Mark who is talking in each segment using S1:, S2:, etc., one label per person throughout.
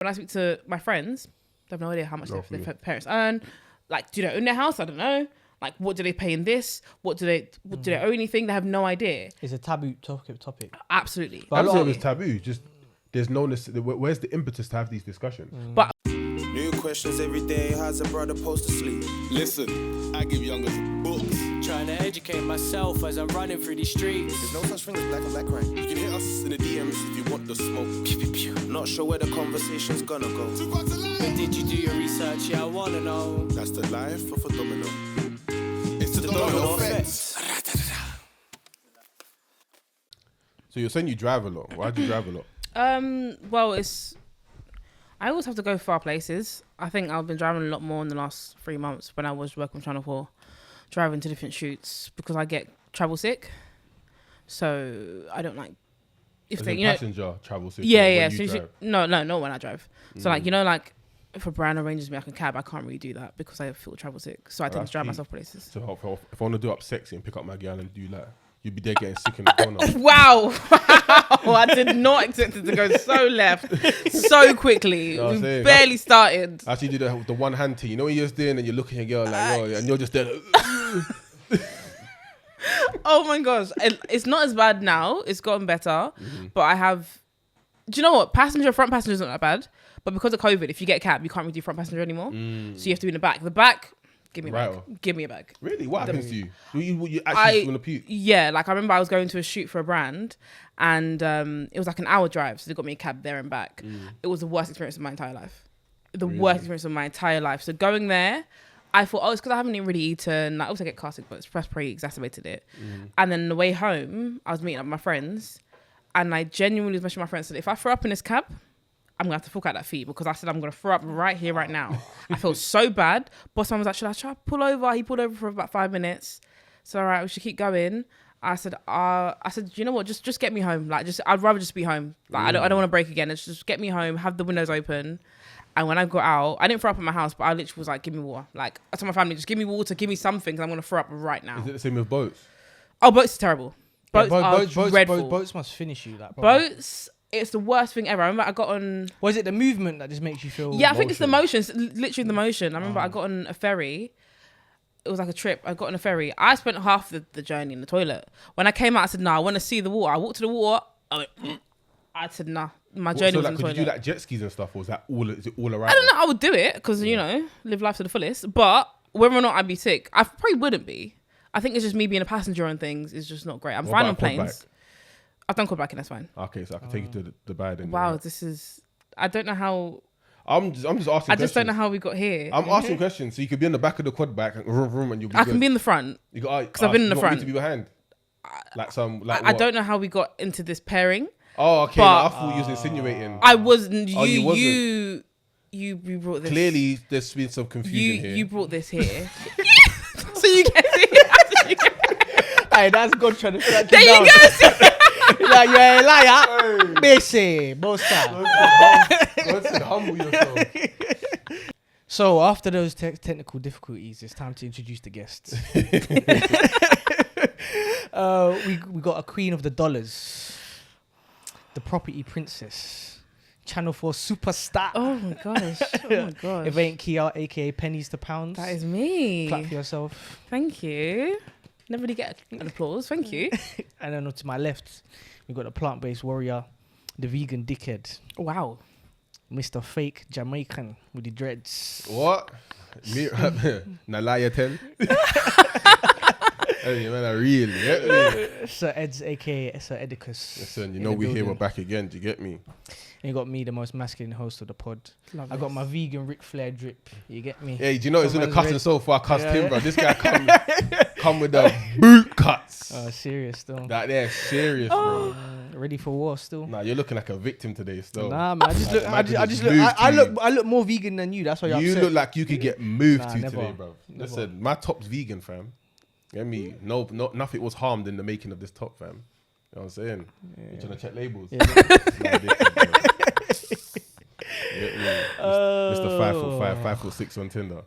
S1: When I speak to my friends, they have no idea how much their parents earn. Like, do they own their house? I don't know. Like, what do they pay in this? Do they owe anything? They have no idea.
S2: It's a taboo topic.
S1: Absolutely.
S3: But I don't know if it's taboo. Just there's no where's the impetus to have these discussions?
S1: But
S4: new questions every day. How's a brother supposed to sleep?
S5: Listen, I give youngers books.
S6: Trying to educate myself as I'm running through these streets.
S4: There's no such thing as black and black crime.
S5: You can hit us in the DMs if you want the smoke. Pew, pew, pew.
S4: Not sure where the conversation's gonna go.
S6: But did you do your research? Yeah, I wanna know.
S5: That's the life of a domino. It's the
S4: Domino
S5: domino
S4: effect.
S5: effect.
S3: So you're saying you drive a lot. Why do you drive a lot?
S1: Well, I always have to go far places. I think I've been driving a lot more in the last 3 months when I was working on Channel 4, driving to different shoots because I get travel sick. So I don't like if
S3: As
S1: they,
S3: a
S1: you know,
S3: passenger travel system.
S1: yeah.
S3: When
S1: So
S3: you drive.
S1: no, not when I drive. So like, you know, like if a brand arranges me like a cab, I can't really do that because I feel travel sick. So I tend to drive myself places.
S3: So if I want to do up sexy and pick up my girl and do that, you'd be there getting sick in the corner.
S1: Wow. I did not expect it to go so left so quickly.
S3: No,
S1: We
S3: saying,
S1: barely started.
S3: I actually do the one hand thing. You know what you're just doing and you're looking at your girl like, oh, and you're just there.
S1: Oh my gosh. It's not as bad now. It's gotten better. But I have... Do you know what? Front passenger is not that bad. But because of COVID, if you get a cab, you can't really do front passenger anymore. So you have to be in the back. The back... Give me a bag. Give me a bag.
S3: Really? What happens to you? You actually want to puke?
S1: Yeah, like I remember I was going to a shoot for a brand and it was like an hour drive. So they got me a cab there and back. It was the worst experience of my entire life. Worst experience of my entire life. So going there, I thought, oh, it's because I haven't even really eaten. I also get car sick, but stress probably exacerbated it. And then the way home, I was meeting up with my friends and I genuinely was messaging my friends, said, if I throw up in this cab, I'm going to have to fork out that fee because I said I'm going to throw up right here, right now. I felt so bad. Boss man was like, should I try to pull over? He pulled over for about 5 minutes. So, all right, we should keep going. I said, you know what? Just get me home. Like, I'd rather just be home. Like, I don't want to break again. It's just get me home, have the windows open. And when I got out, I didn't throw up in my house, but I literally was like, give me water. Like, I told my family, just give me water, give me something, because I'm going to throw up right now.
S3: Is it the same with boats?
S1: Oh, boats is terrible. Boats are dreadful.
S2: Boats must finish you. Like,
S1: boats... It's the worst thing ever. I remember I got on...
S2: Was it the movement that just makes you feel...
S1: Yeah, I think it's the motion. It's literally the motion. I remember I got on a ferry. It was like a trip. I got on a ferry. I spent half the journey in the toilet. When I came out, I said, nah, I want to see the water. I walked to the water. I said, nah. My journey was in the toilet.
S3: Could you do like jet skis and stuff? Or is it all around?
S1: I don't know. I would do it because, you know, live life to the fullest. But whether or not I'd be sick, I probably wouldn't be. I think it's just me being a passenger on things is just not great. I'm fine on planes. I've done callback and that's fine.
S3: Okay, so I can take you to the Dubai then.
S1: Wow, this is... I don't know how...
S3: I'm just asking questions.
S1: I just don't know how we got here.
S3: I'm asking questions. So you could be in the back of the quad bike and and you'll be
S1: I
S3: good.
S1: can be in the front.
S3: Because
S1: I've been in the front.
S3: You to be behind?
S1: I don't know how we got into this pairing.
S3: Oh, okay. I thought you was insinuating.
S1: I wasn't.
S3: You
S1: brought this.
S3: Clearly, there's been some confusion here.
S1: You brought this here. So you get it.
S2: Hey, that's God trying to shut
S1: there
S2: you down.
S1: There you go.
S2: Like, you're a liar. Busy. Most time.
S3: Humble yourself.
S2: So, after those technical difficulties, it's time to introduce the guests. We got a queen of the dollars, the property princess, Channel 4 superstar.
S1: Oh my gosh.
S2: If it ain't Kia, A.K.A Pennies to Pounds.
S1: That is me.
S2: Clap for yourself.
S1: Thank you. Never really get an applause. Thank you.
S2: And then to my left, we got the plant-based warrior, the vegan dickhead.
S1: Wow.
S2: Mr. Fake Jamaican with the dreads.
S3: What? Nalaya 10? Hey, man, I really get me.
S2: Sir Ed's, A.K.A Sir Edicus.
S3: Listen, you know we here, we're back again. Do you get me?
S2: And you got me, the most masculine host of the pod. I got my vegan Ric Flair drip. You get me?
S3: Hey, do you know it's in the cussing so far? I cussed him, bro. This guy come with the boot cuts.
S2: Oh, serious though.
S3: That they're serious, bro.
S2: Ready for war still?
S3: Nah, you're looking like a victim today still.
S2: Nah, man. I look more vegan than you. That's why you're
S3: You
S2: upset.
S3: look like you could get moved to
S2: never.
S3: today, bro. Listen, my top's vegan, fam. Get me? No, nothing was harmed in the making of this top, fam. You know what I'm saying? Yeah. You trying to check labels? Yeah. Mr. 5'5", 5'6" on Tinder.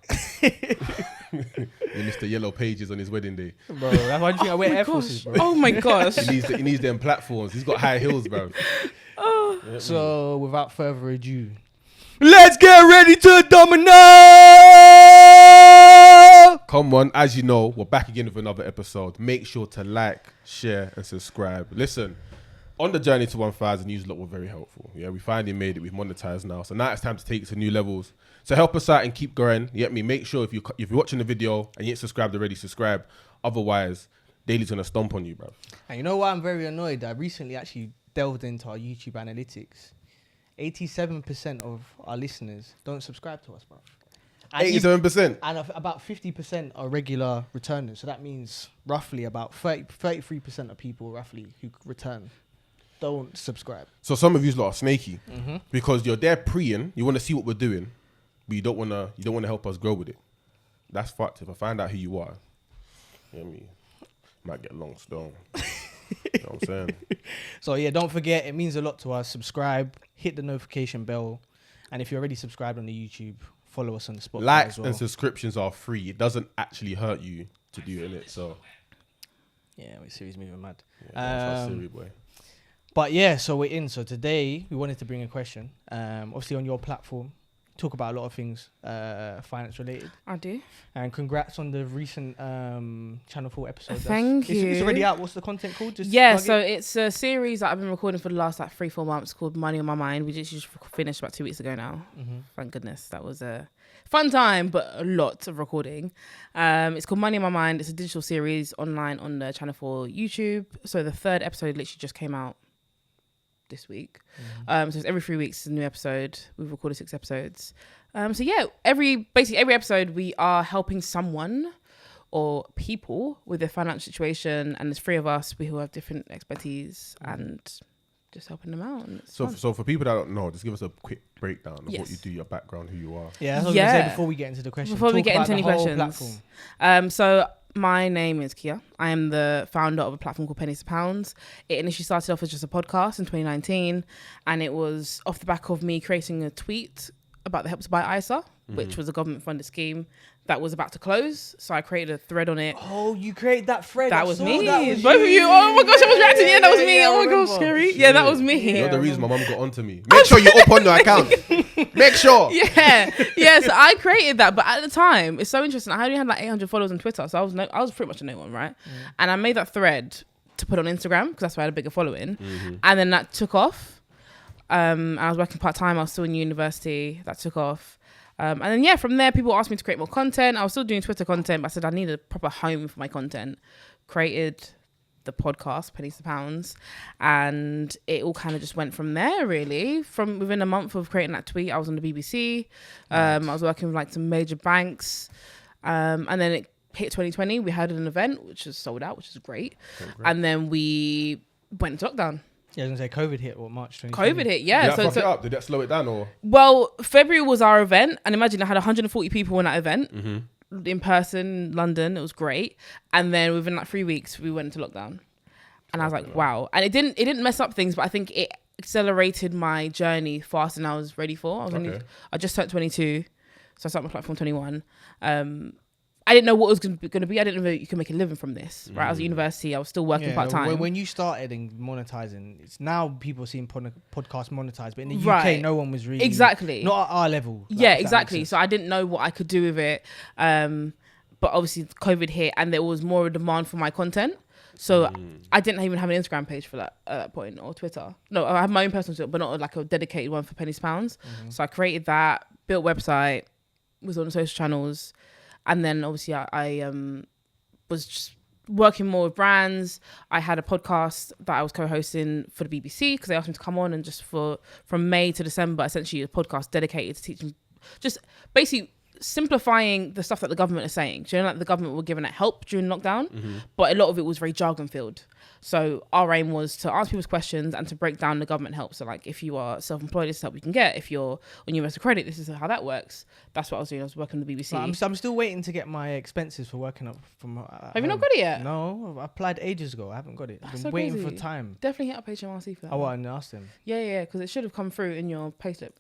S3: Mr. Yellow Pages on his wedding day.
S2: Bro, that's why you think I wear Air Forces, bro.
S1: Oh my gosh.
S3: He needs them platforms. He's got high heels, bro.
S2: So, without further ado, Let's get ready to domino.
S3: Come on, as you know, we're back again with another episode. Make sure to like, share, and subscribe. Listen, on the journey to 1,000, you lot were very helpful. Yeah, we finally made it. We've monetized now, so now it's time to take it to new levels. So help us out and keep going. You get me? Make sure if you're watching the video and you ain't subscribed already, subscribe. Otherwise, Daley's gonna stomp on you, bro.
S2: And you know why I'm very annoyed? I recently actually delved into our YouTube analytics. 87% of our listeners don't subscribe to us, bro.
S3: 87%.
S2: And about 50% are regular returners. So that means roughly about 33% of people roughly who return don't subscribe.
S3: So some of you lot are snaky because you're there preying. You want to see what we're doing, but you don't want to help us grow with it. That's fucked. If I find out who you are, you know what I mean? Might get long stone. You know what I'm saying?
S2: So yeah, don't forget, it means a lot to us. Subscribe, hit the notification bell, and if you're already subscribed on the YouTube, follow us on the Spotify
S3: Likes
S2: as well.
S3: and subscriptions are free. It doesn't actually hurt you to do it, so
S2: Yeah, we're serious moving mad.
S3: that's silly, boy.
S2: But yeah, so we're in. So today we wanted to bring a question. Obviously on your platform, talk about a lot of things finance related.
S1: I do.
S2: And congrats on the recent Channel 4 episode.
S1: Thank you.
S2: It's already out. What's the content called? Just
S1: Yeah,
S2: plug
S1: so
S2: it.
S1: it's a series that I've been recording for the last 3-4 months called Money on My Mind. We just finished about 2 weeks ago now. Thank goodness. That was a fun time, but a lot of recording. It's called Money on My Mind. It's a digital series online on the Channel 4 YouTube. So the 3rd episode literally just came out this week. So it's every 3 weeks is a new episode. We've recorded 6 episodes. So yeah, every episode we are helping someone or people with their financial situation, and there's 3 of us who have different expertise and just helping them out. And
S3: So for people that don't know, just give us a quick breakdown of what
S1: Yes.
S3: you do, your background, who you are.
S2: Yeah, that's what I was going to say
S1: Yeah.
S2: before we get into the question.
S1: Before we
S2: Talk
S1: get
S2: about
S1: into any
S2: the whole
S1: questions,
S2: platform.
S1: so my name is Kia. I am the founder of a platform called Pennies to Pounds. It initially started off as just a podcast in 2019, and it was off the back of me creating a tweet about the Help to Buy ISA, which was a government-funded scheme that was about to close. So I created a thread on it.
S2: Oh, you created that thread.
S1: That
S2: I
S1: was
S2: saw
S1: me.
S2: that was
S1: Both of you. Oh my gosh, I was reacting. Yeah, that was me.
S2: Yeah,
S1: Oh
S2: I
S1: my gosh,
S2: remember.
S1: scary. Yeah, that was me.
S3: You're the reason my mum got onto me. Make sure you're up on your account. Make sure.
S1: Yeah. So I created that, but at the time, it's so interesting. I only had like 800 followers on Twitter, so I was pretty much a no one, right? And I made that thread to put on Instagram because that's where I had a bigger following, and then that took off. And I was working part time. I was still in university. That took off. And then yeah, from there, people asked me to create more content. I was still doing Twitter content, but I said I need a proper home for my content. Created the podcast Pennies to Pounds, and it all kind of just went from there. Really, from within a month of creating that tweet, I was on the BBC. I was working with like some major banks, and then it hit 2020. We had an event which was sold out, which is great. And then we went into lockdown.
S2: Yeah, I was going to say COVID hit, March 2020?
S1: COVID hit,
S3: Did
S1: yeah.
S3: that fuck it up? Did that slow it down or?
S1: Well, February was our event, and imagine I had 140 people in that event in person, London. It was great, and then within like 3 weeks, we went into lockdown, and I was like, wow. And it didn't mess up things, but I think it accelerated my journey faster than I was ready for. I just turned 22, so I started my platform 21. I didn't know what it was going to be. I didn't know you can make a living from this, right? I was at university. I was still working part-time.
S2: When you started in monetizing, it's now people seeing podcasts monetized, but in the UK, no one was really...
S1: Exactly.
S2: Not at our level. Like,
S1: Yeah, exactly. So I didn't know what I could do with it. But obviously COVID hit and there was more demand for my content. So I didn't even have an Instagram page for that at that point, or Twitter. No, I have my own personal Twitter, but not like a dedicated one for Pennies Pounds. So I created that, built a website, was on the social channels. And then obviously I was just working more with brands. I had a podcast that I was co-hosting for the BBC because they asked me to come on, and just from May to December, essentially a podcast dedicated to teaching, just basically simplifying the stuff that the government is saying. Do you know, like the government were giving it help during lockdown, but a lot of it was very jargon filled. So our aim was to answer people's questions and to break down the government help. So like if you are self-employed, this is help you can get. If you're on universal credit, this is how that works. That's what I was doing. I was working on the BBC.
S2: I'm still waiting to get my expenses for working up from
S1: Have you not got it yet?
S2: No, I applied ages ago. I haven't got it. I've been waiting for time.
S1: Definitely hit up HMRC for that.
S2: I want to ask them.
S1: Yeah, because it should have come through in your payslip.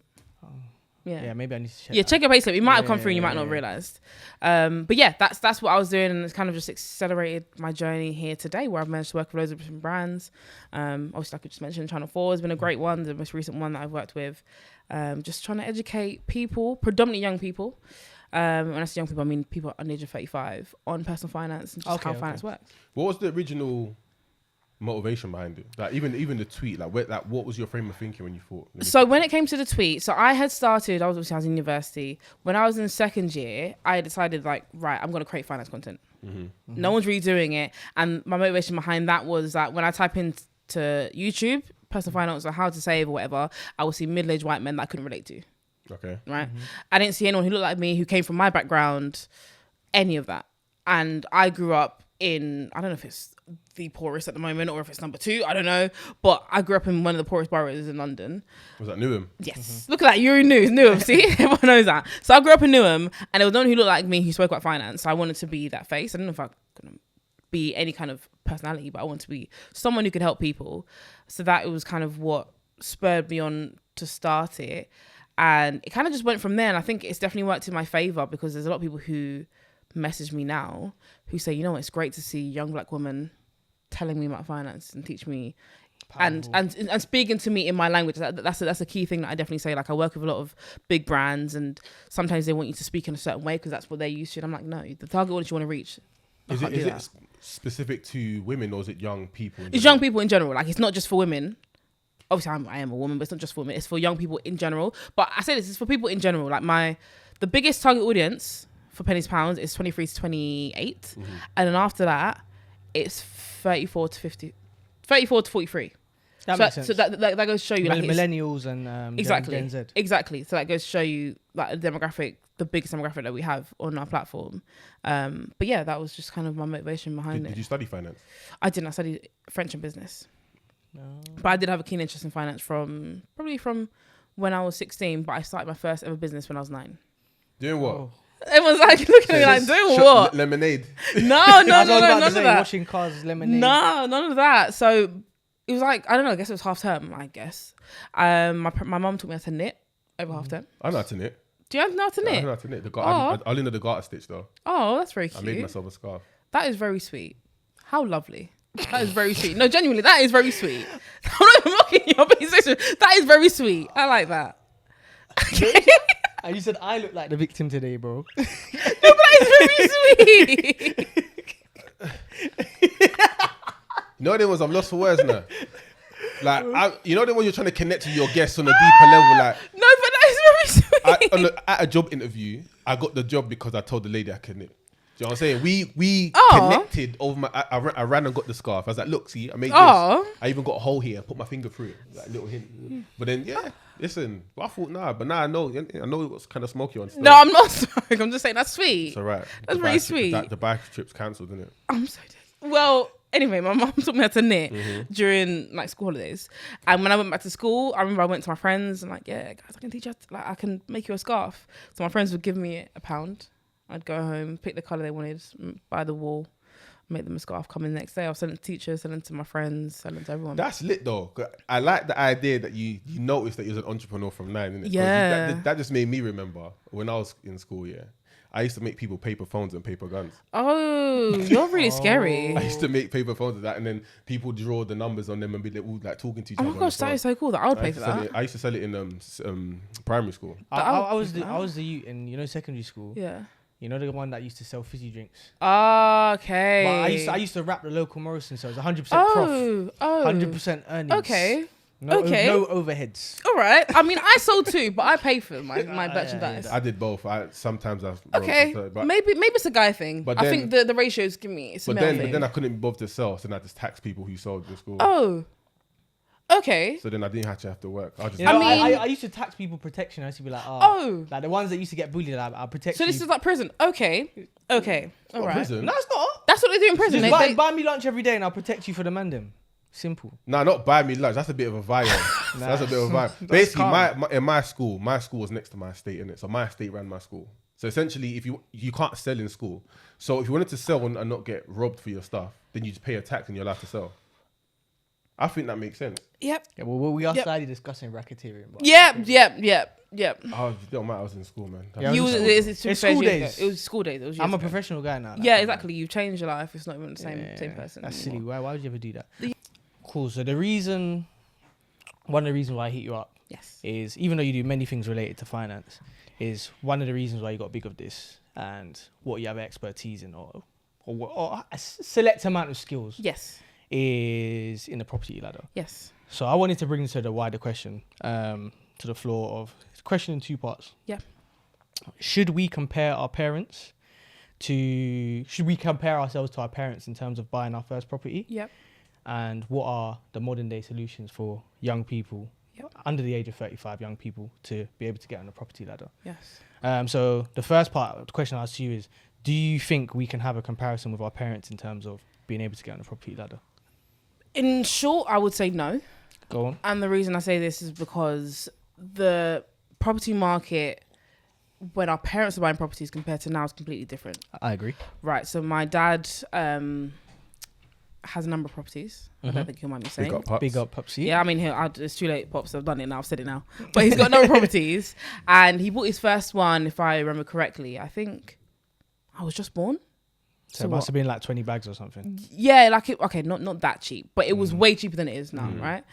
S1: Yeah.
S2: Maybe I need to check.
S1: Yeah,
S2: that.
S1: check your payslip. It might have come
S2: Yeah,
S1: through and you might
S2: yeah,
S1: not
S2: yeah.
S1: realised. But yeah, that's what I was doing, and it's kind of just accelerated my journey here today, where I've managed to work with loads of different brands. Obviously, like I just mentioned, Channel 4 has been a great one, the most recent one that I've worked with. Just trying to educate people, predominantly young people. When I say young people, I mean people under the age of 35 on personal finance and just how finance works.
S3: What was the original motivation behind it? Like even the tweet, what was your frame of thinking when you thought?
S1: So when it came to the tweet, so I was in university. When I was in second year, I decided right, I'm going to create finance content. No one's really doing it. And my motivation behind that was that when I type into YouTube, personal finance or how to save or whatever, I would see middle-aged white men that I couldn't relate to.
S3: Okay.
S1: Right. I didn't see anyone who looked like me, who came from my background, any of that. And I grew up in, I don't know if it's the poorest at the moment or if it's number 2, I don't know. But I grew up in one of the poorest boroughs in London.
S3: Was that Newham?
S1: Yes. Look at that. You're in Newham, see? Everyone knows that. So I grew up in Newham, and there was no one who looked like me who spoke about finance. So I wanted to be that face. I don't know if I could be any kind of personality, but I wanted to be someone who could help people. So that it was kind of what spurred me on to start it. And it kind of just went from there. And I think it's definitely worked in my favor, because there's a lot of people who message me now who say, you know, it's great to see young black women telling me about finance and teach me and speaking to me in my language. That's a key thing that I definitely say. Like, I work with a lot of big brands, and sometimes they want you to speak in a certain way because that's what they're used to. And I'm like, no, the target audience you want to reach.
S3: Is it specific to women, or is it young people?
S1: It's young people in general. Like, it's not just for women. Obviously, I am a woman, but it's not just for women. It's for young people in general. But I say this, it's for people in general. Like, the biggest target audience for Pennies Pounds is 23 to 28. And then after that, it's 34 to 43.
S2: That makes sense.
S1: So that goes to show you, like,
S2: millennials and
S1: exactly,
S2: Gen Z.
S1: Exactly. So that goes to show you, like, the demographic, the biggest demographic that we have on our platform. But yeah, that was just kind of my motivation behind it.
S3: Did you study finance?
S1: I didn't. I studied French and business.
S2: No.
S1: But I did have a keen interest in finance from when I was 16. But I started my first ever business when I was 9.
S3: Doing what?
S2: Oh.
S1: Everyone's like looking at me like, doing what?
S3: Lemonade.
S1: No, none of that.
S2: Washing cars, lemonade.
S1: No, none of that. So it was like, I don't know, I guess it was half term, I guess. My mum taught me how to knit over half term.
S3: I know how to knit.
S1: Do you know how to knit?
S3: I know how to knit. I only know the garter stitch though.
S1: Oh, that's very cute.
S3: I made myself a scarf.
S1: That is very sweet. How lovely. That is very sweet. No, genuinely, that is very sweet. I'm not even mocking your position. That is very sweet. I like that.
S2: And you said I look like the victim today, bro.
S1: No, but that is very sweet.
S3: You know them ones, I'm lost for words now. Like, you know the one you're trying to connect to your guests on a deeper level. Like,
S1: No, but that is very sweet.
S3: At a job interview, I got the job because I told the lady I could knit. Do you know what I'm saying? We connected over I ran and got the scarf. I was like, look, see, I made this. I even got a hole here. I put my finger through it. Like, little hint. But then, yeah, listen. I thought, but now I know it was kind of smoky on stuff.
S1: No, I'm not sorry. I'm just saying that's sweet.
S3: It's all right.
S1: That's very sweet.
S3: The bike trip's cancelled, isn't it?
S1: I'm so dead. Well, anyway, my mum taught me how to knit during, like, school holidays. And when I went back to school, I remember I went to my friends and, like, yeah, guys, I can teach you I can make you a scarf. So my friends would give me £1. I'd go home, pick the colour they wanted, buy the wool, make them a scarf, come in the next day. I'll send it to teachers, send it to my friends, send it to everyone.
S3: That's lit though. I like the idea that you noticed that you was an entrepreneur from 9, innit?
S1: Yeah.
S3: That just made me remember when I was in school, yeah. I used to make people paper phones and paper guns.
S1: Oh, you're really scary.
S3: I used to make paper phones with that, and then people draw the numbers on them and be all like talking to each other.
S1: Oh my gosh, that is so cool. That I would pay for that.
S3: I used to sell it in primary school.
S2: I was the youth in secondary school.
S1: Yeah.
S2: You know, the one that used to sell fizzy drinks.
S1: Okay.
S2: But I used to wrap the local Morrison, so it was 100% prof. 100% earnings.
S1: Okay.
S2: No overheads.
S1: All right. I mean, I sold too, but I pay for my merchandise.
S3: I did both. Sometimes I
S1: okay. Maybe it's a guy thing. But I think the ratios give me. It's a male thing. But
S3: then I couldn't be bothered to sell, so then I just taxed people who sold in school.
S1: Oh. Okay.
S3: So then I didn't have to work.
S2: I used to tax people protection. I used to be like, like the ones that used to get bullied, I'll protect you.
S1: So this is like prison. Okay. All right.
S3: Prison?
S2: No, it's not.
S1: That's what they do in prison.
S2: Just buy me lunch every day and I'll protect you for the mandem. Simple.
S3: Nah, not buy me lunch. That's a bit of a violence. That's a bit of a violence. Basically, my school was next to my estate, innit? So my estate ran my school. So essentially, if you can't sell in school. So if you wanted to sell and not get robbed for your stuff, then you just pay a tax and you're allowed to sell. I think that makes sense.
S1: Yep.
S2: Yeah, well, we are
S1: Yep.
S2: slightly discussing racketeering. But
S1: Yep.
S3: Oh, it don't matter. I was in school, man.
S2: Yeah,
S1: You
S2: was
S1: was,
S2: in
S1: it's
S2: school
S1: years
S2: days.
S1: ago. It was school days. It was years
S2: I'm a
S1: ago.
S2: professional guy now.
S1: Yeah, exactly. You've changed your life. It's not even the same person.
S2: That's
S1: anymore.
S2: silly. Why would you ever do that? Cool. So one of the reasons why I hit you up
S1: Yes.
S2: is, even though you do many things related to finance, is one of the reasons why you got big of this and what you have expertise in, or a select amount of skills,
S1: Yes.
S2: is in the property ladder.
S1: Yes.
S2: So I wanted to bring to the wider question, to the floor of question in two parts.
S1: Yeah.
S2: Should we compare ourselves to our parents in terms of buying our first property?
S1: Yep.
S2: And what are the modern day solutions for young people under the age of 35, young people, to be able to get on the property ladder?
S1: Yes.
S2: So the first part of the question I asked you is, do you think we can have a comparison with our parents in terms of being able to get on the property ladder?
S1: In short, I would say no.
S2: Go on.
S1: And the reason I say this is because the property market, when our parents are buying properties compared to now, is completely different.
S2: I agree.
S1: Right. So my dad has a number of properties. I don't think he'll mind me saying.
S3: Big up, Pups.
S2: Big up, Pupsy.
S1: Yeah, I mean, it's too late, Pops. I've done it now. I've said it now. But he's got a number of properties. And he bought his first one, if I remember correctly. I think I was just born.
S2: So it must have been like 20 bags or something.
S1: Yeah, not that cheap, but it was way cheaper than it is now, right?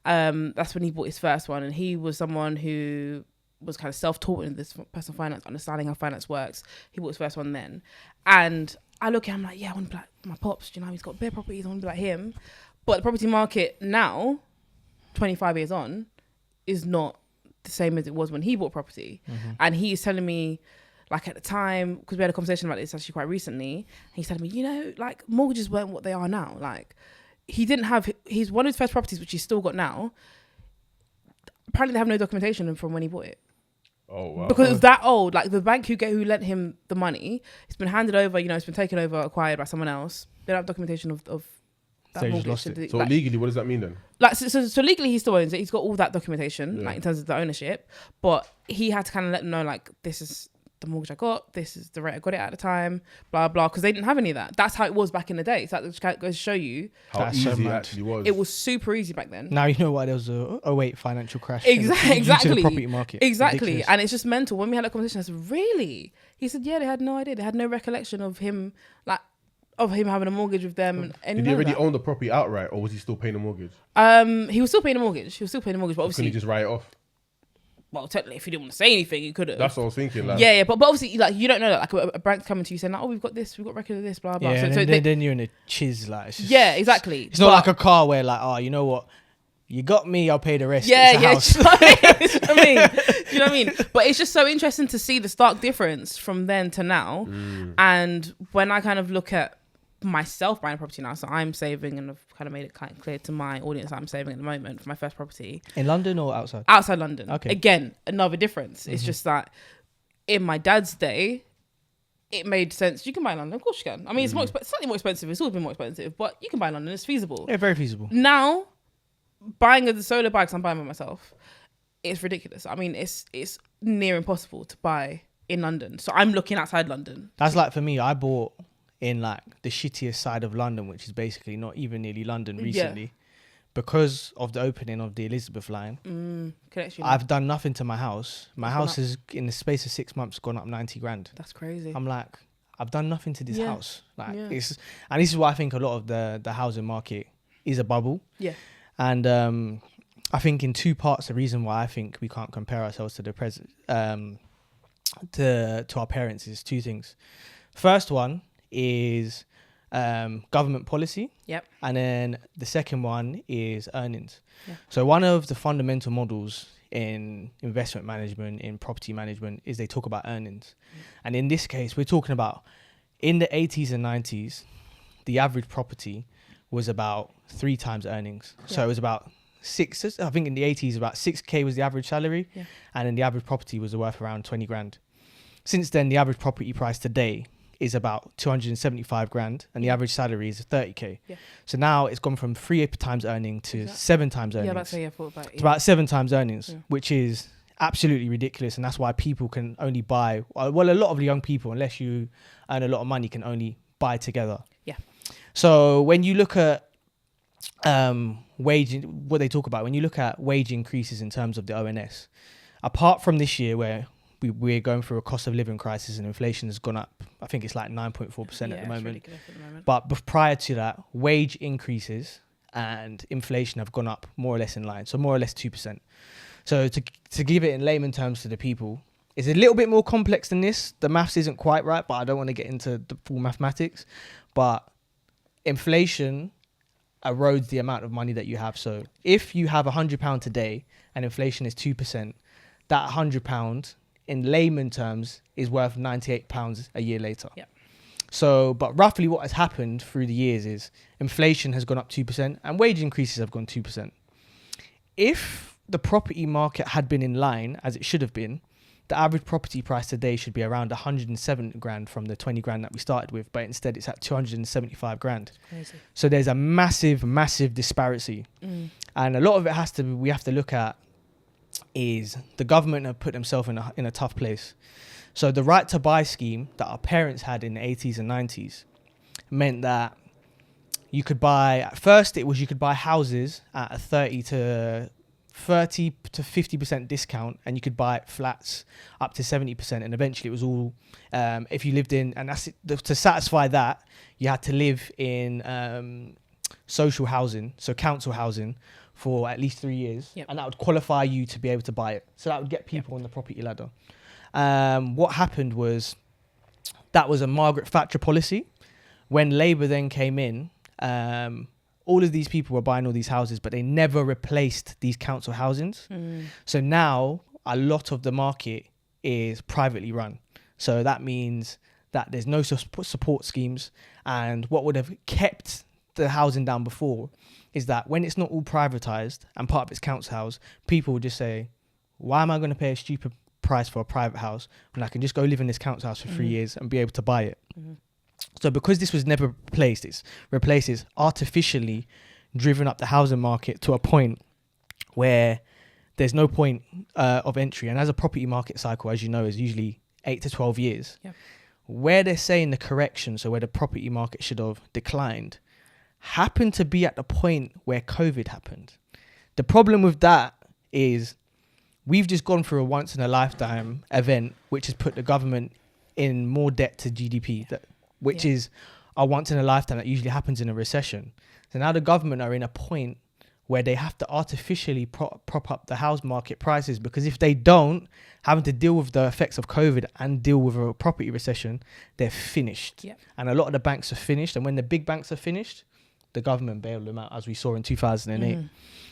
S1: That's when he bought his first one, and he was someone who was kind of self-taught in this personal finance, understanding how finance works. He bought his first one then, and I look at him like, yeah, I want to be like my pops. You know, he's got bare properties. I want to be like him. But the property market now, 25 years on, is not the same as it was when he bought property, and he's telling me, like at the time, because we had a conversation about this actually quite recently, he said to me, you know, like mortgages weren't what they are now. Like he didn't have, he's one of his first properties, which he's still got now. Apparently they have no documentation from when he bought it.
S3: Oh, wow.
S1: Because it was that old. Like the bank who lent him the money, it's been handed over, you know, it's been taken over, acquired by someone else. They don't have documentation of that
S2: So he just
S1: mortgage.
S2: lost it.
S3: So
S1: like,
S3: legally, what does that mean then?
S1: like so legally he still owns it. He's got all that documentation, like in terms of the ownership. But he had to kind of let them know, like, this is the mortgage I got, this is the rate I got it at the time, blah blah, because they didn't have any of that. That's how it was back in the day. So that just goes to show you
S3: How
S2: That's so
S3: easy it
S2: mad.
S3: actually was.
S1: it was super easy back then.
S2: Now you know why there was a 08 financial crash.
S1: Exactly.
S2: Due to the property market.
S1: Exactly.
S2: Ridiculous.
S1: And it's just mental. When we had that conversation, I said, really? He said, yeah, they had no idea. They had no recollection of him, like, of him having a mortgage with them. And
S3: Did he
S1: none of
S3: already
S1: that.
S3: own the property outright, or was he still paying the mortgage?
S1: He was still paying the mortgage. But
S3: Couldn't
S1: obviously,
S3: he just write it off?
S1: well, technically, if he didn't want to say anything, he could have.
S3: That's what I was thinking. Like,
S1: Yeah, but obviously, like, you don't know that. Like, a bank's coming to you saying, like, oh, we've got this, we've got record of this, blah, blah.
S2: Yeah,
S1: so
S2: then you're in a chiz. Like, it's just,
S1: yeah, exactly.
S2: It's not like a car where, like, oh, you know what? You got me, I'll pay the rest.
S1: Yeah,
S2: It's a
S1: yeah.
S2: house.
S1: Do you know what I mean? Do you know what I mean? But it's just so interesting to see the stark difference from then to now. And when I kind of look at myself buying a property now, so I'm saving, and I've kind of made it kind of clear to my audience that I'm saving at the moment for my first property
S2: In London or outside?
S1: outside London.
S2: Okay.
S1: Again, another difference. It's just that in my dad's day, it made sense. You can buy in London, of course you can. I mean, it's slightly more expensive. It's always been more expensive, but you can buy in London. It's feasible.
S2: Yeah, very feasible.
S1: Now, buying a solo bike, I'm buying by myself. It's ridiculous. I mean, it's near impossible to buy in London. So I'm looking outside London.
S2: That's like, for me, I bought in like the shittiest side of London, which is basically not even nearly London recently, because of the opening of the Elizabeth line.
S1: Connection.
S2: I've done nothing to my house. My
S1: It's gone
S2: house
S1: up.
S2: has, in the space of 6 months, gone up 90 grand.
S1: That's crazy.
S2: I'm like, I've done nothing to this
S1: Yeah.
S2: house. Like,
S1: Yeah.
S2: it's, and this is why I think a lot of the housing market is a bubble.
S1: Yeah.
S2: And I think in two parts, the reason why I think we can't compare ourselves to the present, to our parents, is two things. First one is government policy.
S1: Yep.
S2: And then the second one is earnings.
S1: Yeah.
S2: So one of the fundamental models in investment management, in property management, is they talk about earnings. And in this case, we're talking about, in the 80s and 90s, the average property was about 3 times earnings. So
S1: Yeah.
S2: it was about I think in the 80s, about 6K was the average salary.
S1: Yeah.
S2: And then the average property was worth around 20 grand. Since then, the average property price today is about 275 grand, and the average salary is 30K.
S1: Yeah.
S2: So now it's gone from 3 times earning to
S1: Exactly.
S2: 7 times earnings.
S1: Yeah, that's how I thought about it.
S2: It's about 7 times earnings,
S1: Yeah.
S2: which is absolutely ridiculous. And that's why people can only buy, well, a lot of young people, unless you earn a lot of money, can only buy together.
S1: Yeah.
S2: So when you look at what they talk about when you look at wage increases in terms of the ONS, apart from this year where we're going through a cost of living crisis and inflation has gone up, I think it's like 9.4% at the moment. But prior to that, wage increases and inflation have gone up more or less in line, so more or less 2%. So to give it in layman terms to the people, it's a little bit more complex than this. The maths isn't quite right, but I don't want to get into the full mathematics. But inflation erodes the amount of money that you have. So if you have £100 today and inflation is 2%, that £100 in layman terms is worth £98 a year later.
S1: Yep.
S2: So, but roughly what has happened through the years is inflation has gone up 2% and wage increases have gone 2%. If the property market had been in line as it should have been, the average property price today should be around 107 grand from the 20 grand that we started with, but instead it's at 275 grand.
S1: Crazy.
S2: So there's a massive disparity. And a lot of it we have to look at is the government have put themselves in a tough place. So the right to buy scheme that our parents had in the 80s and 90s meant that you could buy, at first you could buy houses at a 30 to 50% discount, and you could buy flats up to 70%, and eventually it was all if you lived in, and that's it, to satisfy that you had to live in social housing, so council housing, for at least 3 years.
S1: Yep.
S2: And that would qualify you to be able to buy it, so that would get people on the property ladder. What happened was that was a Margaret Thatcher policy. When Labour then came in, all of these people were buying all these houses, but they never replaced these council housings. So now a lot of the market is privately run. So that means that there's no support schemes. And what would have kept the housing down before is that when it's not all privatized and part of it's council house, people would just say, why am I going to pay a stupid price for a private house when I can just go live in this council house for 3 years and be able to buy it? So because this was never replaced, it's artificially driven up the housing market to a point where there's no point of entry. And as a property market cycle, as you know, is usually 8 to 12 years. Yep. Where they're saying the correction, so where the property market should have declined, happened to be at the point where COVID happened. The problem with that is we've just gone through a once in a lifetime event which has put the government in more debt to GDP, which is a once in a lifetime that usually happens in a recession. So now the government are in a point where they have to artificially prop up the house market prices, because if they don't, having to deal with the effects of COVID and deal with a property recession, they're finished. Yep. And a lot of the banks are finished. And when the big banks are finished, the government bailed them out, as we saw in 2008.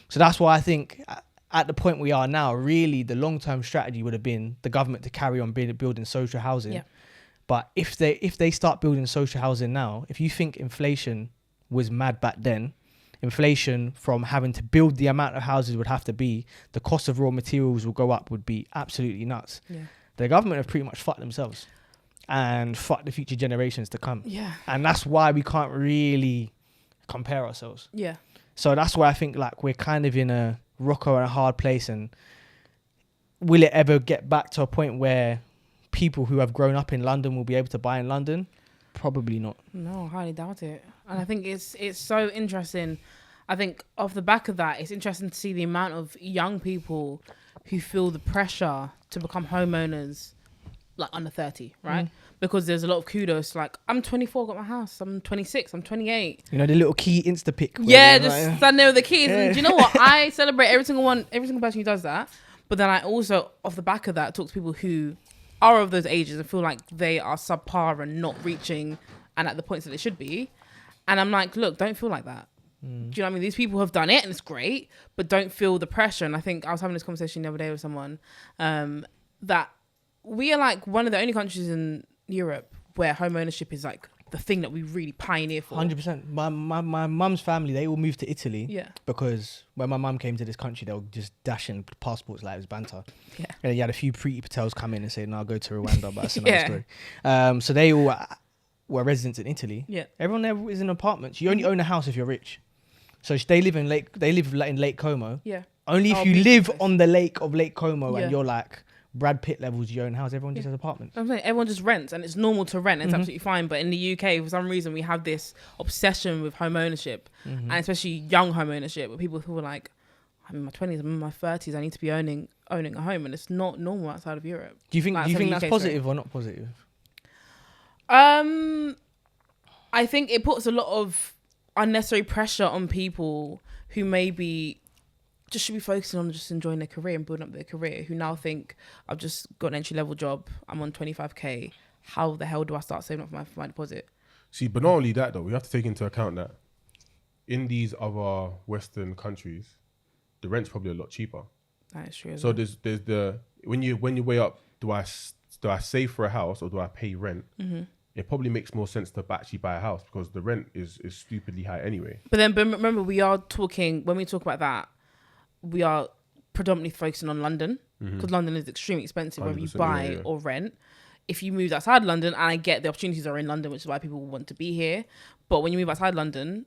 S2: So that's why I think at the point we are now, really the long-term strategy would have been the government to carry on building social housing. Yep. But if they start building social housing now, if you think inflation was mad back then, inflation from having to build the amount of houses would have to be, the cost of raw materials will go up, would be absolutely nuts. Yeah. The government have pretty much fucked themselves and fucked the future generations to come. Yeah. And that's why we can't really compare ourselves. Yeah. So that's why I think like we're kind of in a rock or a hard place, and will it ever get back to a point where people who have grown up in London will be able to buy in London? Probably not. No,
S1: I highly doubt it. And I think it's so interesting. I think off the back of that, it's interesting to see the amount of young people who feel the pressure to become homeowners like under 30, right? Because there's a lot of kudos. Like, I'm 24, got my house. I'm 26, I'm 28.
S2: You know, the little key Insta pic.
S1: Yeah, just stand there with the keys. And do you know what? I celebrate every single person who does that. But then I also, off the back of that, talk to people who are of those ages and feel like they are subpar and not reaching and at the points that they should be. And I'm like, look, don't feel like that. Do you know what I mean? These people have done it and it's great, but don't feel the pressure. And I think I was having this conversation the other day with someone that we are like one of the only countries in Europe where home ownership is like the thing that we really pioneer for.
S2: 100%. My mum's family, they all moved to Italy. Yeah. Because when my mum came to this country, they were just dashing passports like it was banter. Yeah. And you had a few pretty Patels come in and say, no, I'll go to Rwanda, but that's another story. So they all were residents in Italy. Yeah. Everyone there is in apartments. You only own a house if you're rich. So they live in Lake Como. Yeah. Only if you live on the lake of Lake Como and you're like Brad Pitt levels your own house. Everyone just has apartments.
S1: I'm saying everyone just rents, and it's normal to rent. It's absolutely fine. But in the UK, for some reason, we have this obsession with home ownership, and especially young home ownership, where people who are like, I'm in my 20s, I'm in my 30s, I need to be owning a home, and it's not normal outside of Europe.
S2: Do you think
S1: Like,
S2: that's
S1: UK,
S2: positive or not positive?
S1: I think it puts a lot of unnecessary pressure on people who maybe just should be focusing on just enjoying their career and building up their career, who now think, I've just got an entry level job, I'm on 25k, how the hell do I start saving up for my deposit?
S3: See, but not only that though, we have to take into account that in these other Western countries, the rent's probably a lot cheaper.
S1: That is true.
S3: So there's the when you weigh up, do I save for a house or do I pay rent? It probably makes more sense to actually buy a house because the rent is stupidly high anyway.
S1: But remember, we are talking, when we talk about that, we are predominantly focusing on London because London is extremely expensive whether you buy or rent. If you move outside London, and I get the opportunities are in London, which is why people want to be here. But when you move outside London,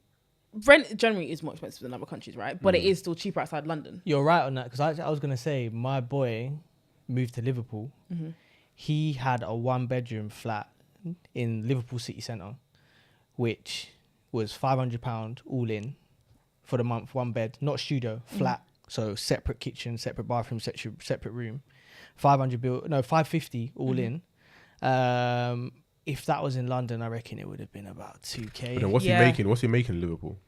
S1: rent generally is more expensive than other countries, right? But it is still cheaper outside London.
S2: You're right on that because I was going to say my boy moved to Liverpool. He had a 1-bedroom flat in Liverpool city centre, which was £500 all in for the month, 1 bed, not studio, flat. So separate kitchen, separate bathroom, separate room. 550 all in. If that was in London, I reckon it would have been about 2k.
S3: But then what's he making? What's he making in Liverpool?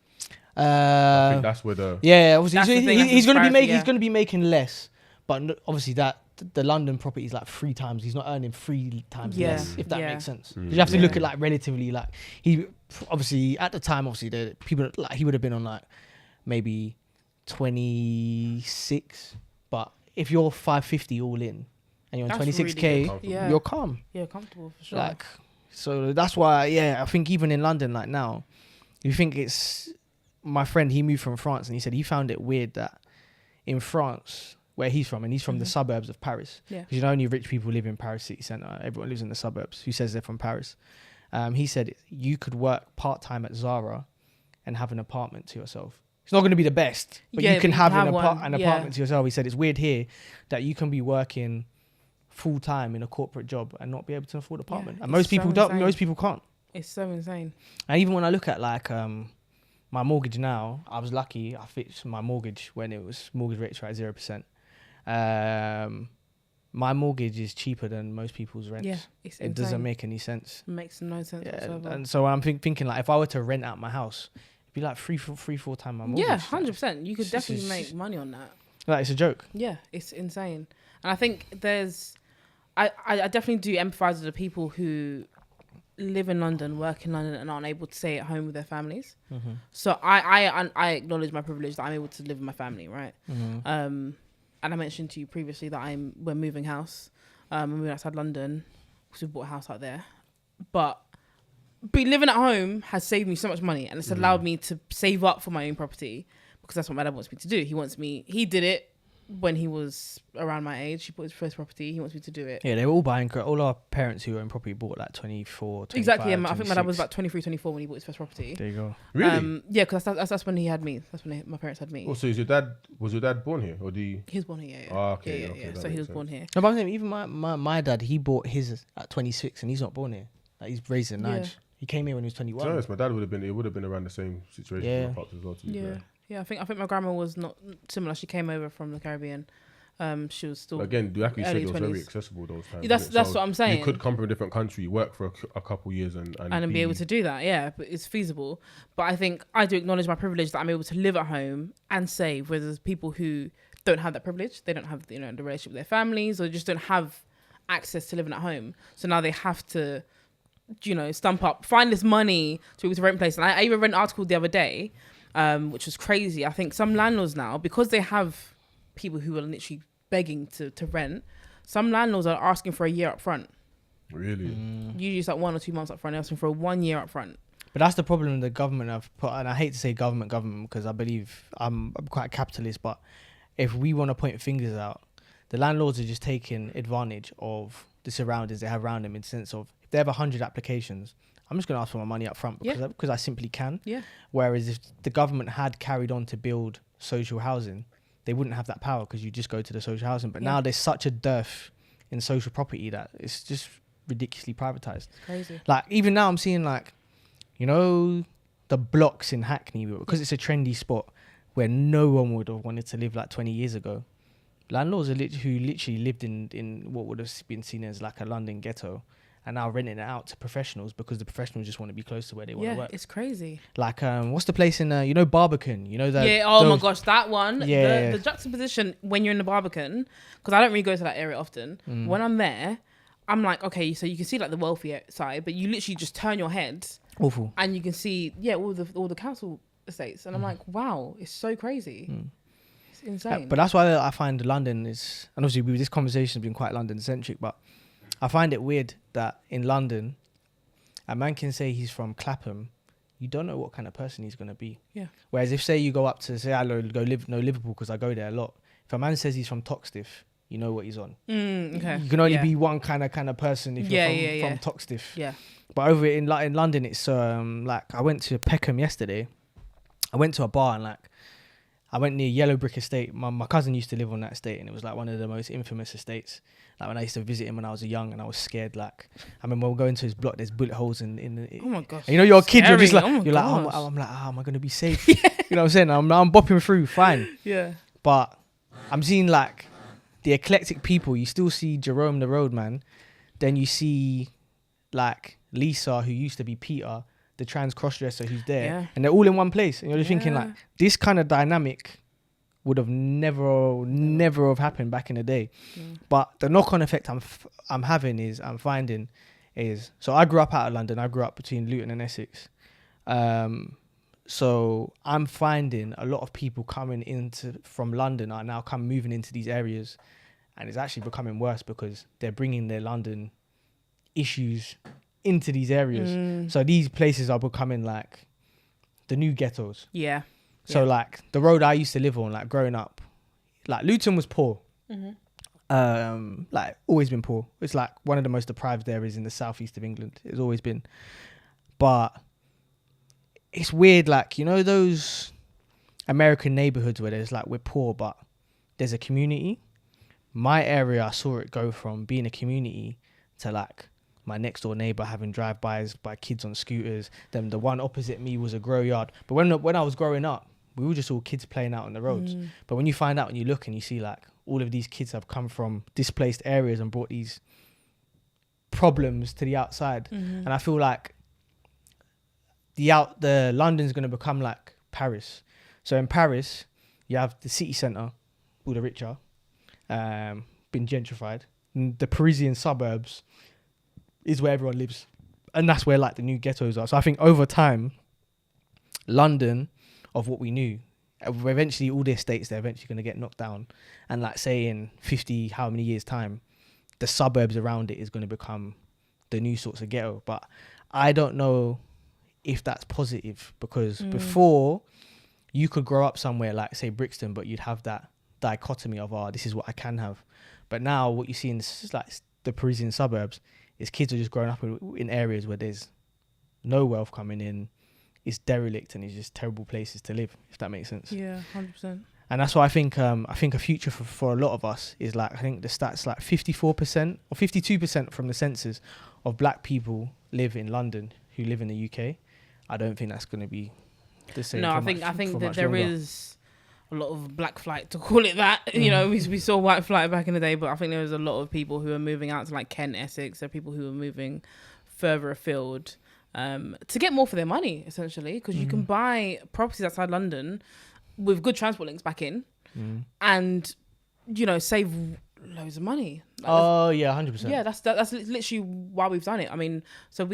S3: I think that's where the
S2: obviously
S1: That's the thing, that's
S2: he's
S1: the
S2: going to be
S1: disparity,
S2: making
S1: yeah.
S2: he's going to be making less, but obviously that the London property is like 3 times. He's not earning 3 times less, if that makes sense. 'Cause you have to look at like relatively, like he obviously at the time, obviously the people like he would have been on like maybe 26, but if you're 550 all in and you're on
S1: That's
S2: 26k,
S1: really good.
S2: you're calm.
S1: Yeah, comfortable for sure.
S2: Like, so that's why, I think even in London, like now, you think it's my friend, he moved from France and he said he found it weird that in France, where he's from, and he's from the suburbs of Paris, because you know only rich people live in Paris city centre. Everyone lives in the suburbs who says they're from Paris. He said you could work part-time at Zara and have an apartment to yourself. It's not going to be the best, but you can have an apartment to yourself. He said it's weird here that you can be working full time in a corporate job and not be able to afford an apartment. And most people don't. Most people can't.
S1: It's so insane.
S2: And even when I look at like my mortgage now, I was lucky. I fixed my mortgage when it was mortgage rates were at 0%. My mortgage is cheaper than most people's rents.
S1: Yeah, it's insane.
S2: It doesn't make any sense.
S1: It makes no sense whatsoever.
S2: And so I'm thinking like if I were to rent out my house, it'd be like 3-4 times my mortgage.
S1: Yeah, 100%. You could definitely make money on that.
S2: Like it's a joke.
S1: Yeah, it's insane. And I think I definitely do empathise with the people who live in London, work in London, and aren't able to stay at home with their families. So I acknowledge my privilege that I'm able to live with my family, right? And I mentioned to you previously that we're moving house. We're moving outside London because we bought a house out there. But living at home has saved me so much money, and it's allowed me to save up for my own property because that's what my dad wants me to do. He did it when he was around my age. He bought his first property. He wants me to do it.
S2: Yeah, they were all buying. All our parents who own property bought like 24, 25,
S1: exactly. Yeah, I think
S2: 26.
S1: my dad was about 23, 24 when he bought his first property.
S2: There you go.
S3: Really?
S1: Yeah, because that's when he had me. That's when my parents had me.
S3: Oh, so was your dad born here or He
S1: was born here. Yeah.
S3: Oh, okay.
S1: Yeah.
S3: Okay,
S1: So he was born here.
S2: No, but I'm saying even my dad, he bought his at 26 and he's not born here. Like he's raised in Niger. He came here when he was 21.
S3: To be honest, my dad would have been around the same situation.
S2: Yeah.
S3: With my pops as well. To be fair.
S1: Yeah. I think my grandma was not similar. She came over from the Caribbean. She was still.
S3: But again, like you said, it was
S1: 20s.
S3: very accessible those times.
S1: Yeah, that's what I'm saying.
S3: You could come from a different country, work for a couple years, and
S1: then be able to do that. Yeah, but it's feasible. But I think I do acknowledge my privilege that I'm able to live at home and save. Whereas there's people who don't have that privilege. They don't have the relationship with their families, or just don't have access to living at home. So now they have to, stump up, find this money to be able to rent a place. And I even read an article the other day, which was crazy. I think some landlords now, because they have people who are literally begging to rent, some landlords are asking for a year up front.
S3: Really?
S1: Usually it's like 1 or 2 months up front. They're asking for 1 year up front.
S2: But that's the problem the government have put, and I hate to say government because I believe I'm quite a capitalist, but if we want to point fingers out, the landlords are just taking advantage of the surroundings they have around them in the sense of if they have 100 applications, I'm just going to ask for my money up front because I simply can.
S1: Yeah.
S2: Whereas if the government had carried on to build social housing, they wouldn't have that power because you just go to the social housing. But now there's such a dearth in social property that it's just ridiculously privatized.
S1: Crazy.
S2: Like even now I'm seeing like, you know, the blocks in Hackney, because it's a trendy spot where no one would have wanted to live like 20 years ago. Landlords who literally lived in what would have been seen as like a London ghetto, and now renting it out to professionals because the professionals just want to be close to where they want to work.
S1: It's crazy.
S2: Like what's the place in you know, Barbican? You know that?
S1: Yeah. Oh my gosh, that one.
S2: Yeah.
S1: The juxtaposition when you're in the Barbican, because I don't really go to that area often. When I'm there, I'm like, okay, so you can see like the wealthy side, but you literally just turn your head.
S2: Awful.
S1: And you can see all the council estates, and I'm like, wow, it's so crazy. It's insane.
S2: But that's why I find London is, and obviously this conversation has been quite London centric, but I find it weird that in London, a man can say he's from Clapham, you don't know what kind of person he's going to be.
S1: Yeah.
S2: Whereas if say you go up to, say I know Liverpool because I go there a lot. If a man says he's from Toxteth, you know what he's on.
S1: Okay.
S2: You can only be one kind of person if you're from Toxteth.
S1: Yeah.
S2: But over in London, it's like I went to Peckham yesterday. I went to a bar and like I went near Yellow Brick Estate. My cousin used to live on that estate, and it was like one of the most infamous estates. Like when I used to visit him when I was young, and I was scared. Like I remember going to his block. There's bullet holes in the.
S1: Oh my gosh!
S2: And you know, you're a kid. You're just like
S1: I'm like,
S2: oh, am I gonna be safe? You know what I'm saying? I'm bopping through, fine.
S1: Yeah.
S2: But I'm seeing like the eclectic people. You still see Jerome the Roadman, then you see like Lisa, who used to be Peter, the trans crossdresser who's there, and they're all in one place. And you're just thinking like this kind of dynamic would have never have happened back in the day. But the knock-on effect I'm finding is, so I grew up out of London. I grew up between Luton and Essex. So I'm finding a lot of people coming from London are now moving into these areas, and it's actually becoming worse because they're bringing their London issues into these areas. So these places are becoming like the new ghettos.
S1: Yeah.
S2: So like the road I used to live on, like growing up, like Luton was poor. Like always been poor. It's like one of the most deprived areas in the southeast of England. It's always been. But it's weird, like, you know, those American neighborhoods where there's like, we're poor, but there's a community. My area, I saw it go from being a community to like my next door neighbor having drive-bys by kids on scooters. Then the one opposite me was a grow yard. But when I was growing up, we were just all kids playing out on the roads. But when you find out and you look and you see like all of these kids have come from displaced areas and brought these problems to the outside. And I feel like the London's going to become like Paris. So in Paris, you have the city centre, all the richer, been gentrified. And the Parisian suburbs is where everyone lives. And that's where like the new ghettos are. So I think over time, London, of what we knew, eventually all the estates, they're eventually going to get knocked down. And like say in 50, how many years time, the suburbs around it is going to become the new sorts of ghetto. But I don't know if that's positive, because before you could grow up somewhere like say Brixton, but you'd have that dichotomy of, this is what I can have. But now what you see in like the Parisian suburbs is kids are just growing up in areas where there's no wealth coming in. It's derelict and it's just terrible places to live, if that makes sense.
S1: Yeah, 100%.
S2: And that's why I think a future for a lot of us is like, I think the stats like 54% or 52% from the census of black people live in London who live in the UK. I don't think that's going to be the same.
S1: No, I think that there is a lot of black flight, to call it that. You know, we saw white flight back in the day, but I think there was a lot of people who are moving out to like Kent, Essex. There are people who are moving further afield to get more for their money, essentially, because you can buy properties outside London with good transport links back in and, you know, save loads of money. Like,
S2: yeah, 100%.
S1: Yeah, that's literally why we've done it. I mean, so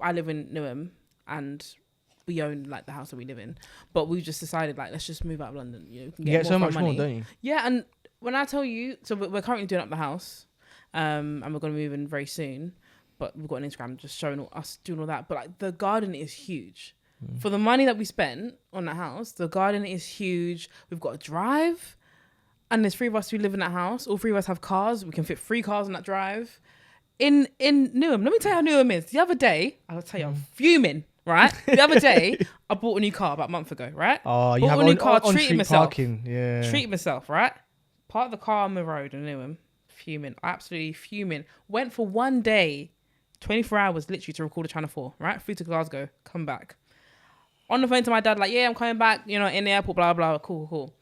S1: I live in Newham and we own like the house that we live in, but we just decided like, let's just move out of London. You know, we can
S2: get so much
S1: money.
S2: more, don't you?
S1: Yeah, and when I tell you, so we're currently doing up the house, and we're going to move in very soon, but we've got an Instagram just showing us doing all that. But like the garden is huge. For the money that we spent on that house, the garden is huge. We've got a drive, and there's 3 of us who live in that house. All 3 of us have cars. We can fit 3 cars on that drive. In Newham, let me tell you how Newham is. The other day, I'll tell you, I'm fuming, right? The other day, I bought a new car about a month ago, right?
S2: Oh, you
S1: bought
S2: have
S1: a new car,
S2: on
S1: treating
S2: street
S1: myself.
S2: parking, yeah.
S1: Treating myself, right? Parked the car on the road in Newham. Fuming. Absolutely fuming. Went for one day, 24 hours literally to record a Channel 4, right? Flew to Glasgow, come back. On the phone to my dad, like, yeah, I'm coming back, you know, in the airport, blah, blah, cool.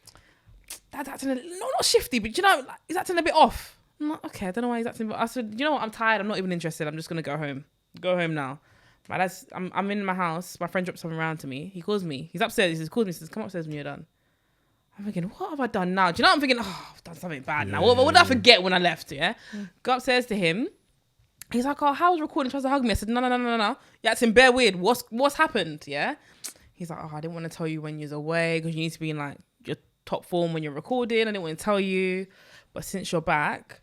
S1: Dad's acting, not shifty, but you know, like, he's acting a bit off. I'm like, okay, I don't know why he's acting, but I said, you know what, I'm tired, I'm not even interested, I'm just going to go home. Go home now. My dad's, I'm in my house, my friend dropped something around to me, he calls me, he's upstairs, he calls me, says, come upstairs when you're done. I'm thinking, what have I done now? Do you know what I'm thinking? Oh, I've done something bad now. What did I forget when I left, yeah? Go upstairs to him. He's like, oh, how was recording? He tries to hug me. I said, no. You're acting bare weird. What's happened, yeah? He's like, oh, I didn't want to tell you when you're away because you need to be in like your top form when you're recording. I didn't want to tell you. But since you're back,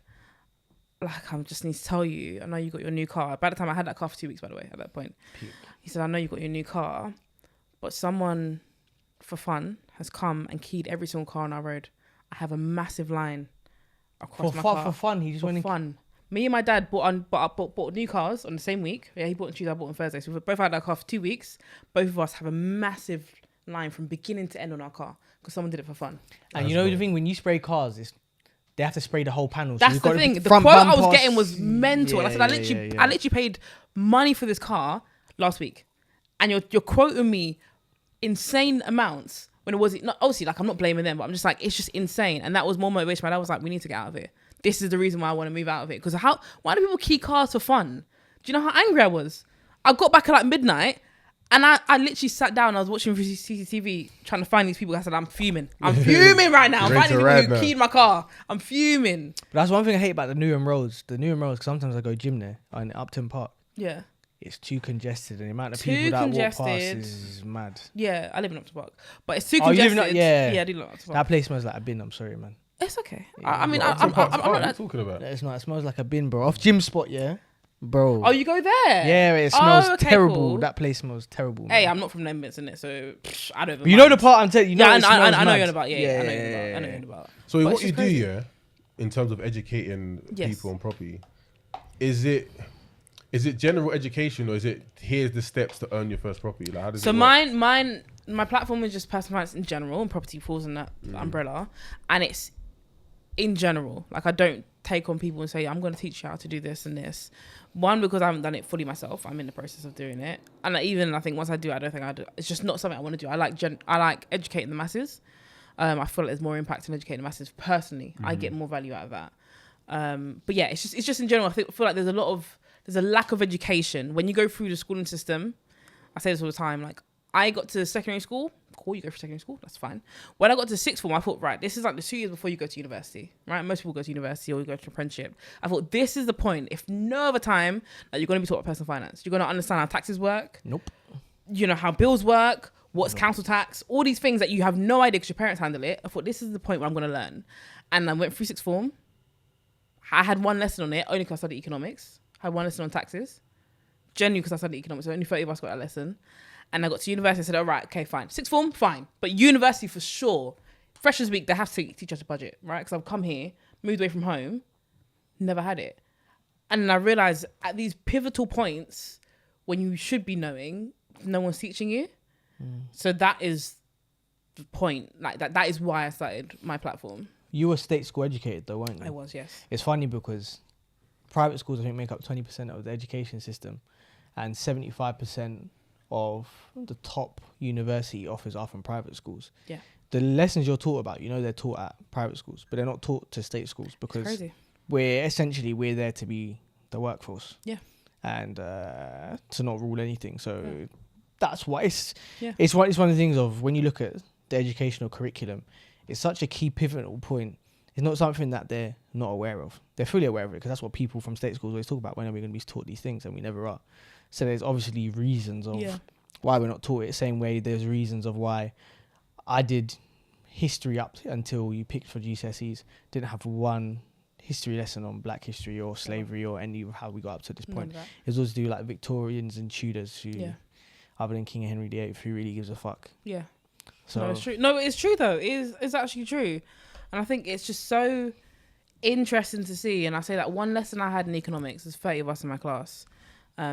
S1: like, I just need to tell you, I know you got your new car. By the time I had that car for 2 weeks, by the way, at that point. He said, I know you got your new car, but someone for fun has come and keyed every single car on our road. I have a massive line across my car.
S2: For fun, he just
S1: for
S2: went
S1: fun. Me and my dad bought new cars on the same week. Yeah, he bought on Tuesday, I bought on Thursday. So we both had our car for 2 weeks. Both of us have a massive line from beginning to end on our car because someone did it for fun.
S2: And you know the thing, when you spray cars, they have to spray the whole panel.
S1: That's
S2: so
S1: the thing. The quote I was getting was mental. I said, I literally paid money for this car last week, and you're quoting me insane amounts when it was not obviously like I'm not blaming them, but I'm just like it's just insane. And that was more motivation. My dad was like, we need to get out of here. This is the reason why I want to move out of it. Because why do people key cars for fun? Do you know how angry I was? I got back at like midnight and I literally sat down. I was watching CCTV trying to find these people. I said, I'm fuming. I'm fuming right now. I'm finding people who keyed my car. I'm fuming.
S2: But that's one thing I hate about the Newham roads. The Newham roads, because sometimes I go gym there in Upton Park.
S1: Yeah.
S2: It's too congested and the amount of people that walk past is mad.
S1: Yeah, I live in Upton Park. But it's too congested.
S2: Yeah,
S1: I do live in Upton Park.
S2: That place smells like a bin. I'm sorry, man.
S1: It's okay.
S2: Yeah,
S1: I'm
S3: what
S1: not
S3: are you talking about?
S2: It's not. It smells like a bin, bro. Off gym spot, yeah, bro.
S1: Oh, you go there?
S2: Yeah, it smells terrible.
S1: Cool.
S2: That place smells terrible.
S1: Hey,
S2: man.
S1: I'm not from them bits in it, so I don't.
S2: But you know the part I'm telling you.
S1: Yeah,
S2: Know
S1: I know
S2: mad.
S1: you're about. Yeah, I know you're about.
S3: So
S1: But
S3: what
S1: it's
S3: you
S1: just
S3: do,
S1: crazy.
S3: yeah, in terms of educating
S1: Yes.
S3: people on property, is it general education or is it here's the steps to earn your first property? Like, how does
S1: So
S3: it work?
S1: my platform is just personal finance in general, and property falls in that umbrella, and it's in general. Like I don't take on people and say I'm going to teach you how to do this and this. One, because I haven't done it fully myself. I'm in the process of doing it, and I think once I do, I don't think I do. It's just not something I want to do. I like educating the masses. I feel like there's more impact in educating the masses. Personally, I get more value out of that. But yeah, it's just in general. I feel like there's a lack of education when you go through the schooling system. I say this all the time. Like I got to secondary school. Cool, you go for secondary school. That's fine. When I got to sixth form, I thought, right, this is like the 2 years before you go to university, right? Most people go to university or you go to apprenticeship. I thought this is the point. If no other time that you're going to be taught about personal finance, you're going to understand how taxes work.
S2: Nope.
S1: You know how bills work. What's council tax? All these things that you have no idea because your parents handle it. I thought this is the point where I'm going to learn. And I went through sixth form. I had one lesson on it only because I studied economics. I had one lesson on taxes. Genuinely because I studied economics. So only 30 of us got that lesson. And I got to university and said, all right, okay, fine. Sixth form, fine. But university for sure. Freshers week, they have to teach us a budget, right? Because I've come here, moved away from home, never had it. And then I realised at these pivotal points when you should be knowing, no one's teaching you. So that is the point. Like that is why I started my platform.
S2: You were state school educated though, weren't you?
S1: I was, yes.
S2: It's funny because private schools, I think, make up 20% of the education system, and 75% of the top university offers are from private schools.
S1: Yeah.
S2: The lessons you're taught about, they're taught at private schools, but they're not taught to state schools because we're there to be the workforce.
S1: Yeah.
S2: And to not rule anything. So that's why it's one of the things of when you look at the educational curriculum, it's such a key pivotal point. It's not something that they're not aware of. They're fully aware of it because that's what people from state schools always talk about. When are we going to be taught these things? And we never are. So there's obviously reasons of why we're not taught it. Same way there's reasons of why I did history up until you picked for GCSEs. Didn't have one history lesson on black history or slavery or any of how we got up to this point. It was always to do like Victorians and Tudors who, other than King Henry VIII, who really gives a fuck. Yeah. So
S1: no, it's true. No, it's true though. It's actually true. And I think it's just so interesting to see. And I say that one lesson I had in economics, there's 30 of us in my class,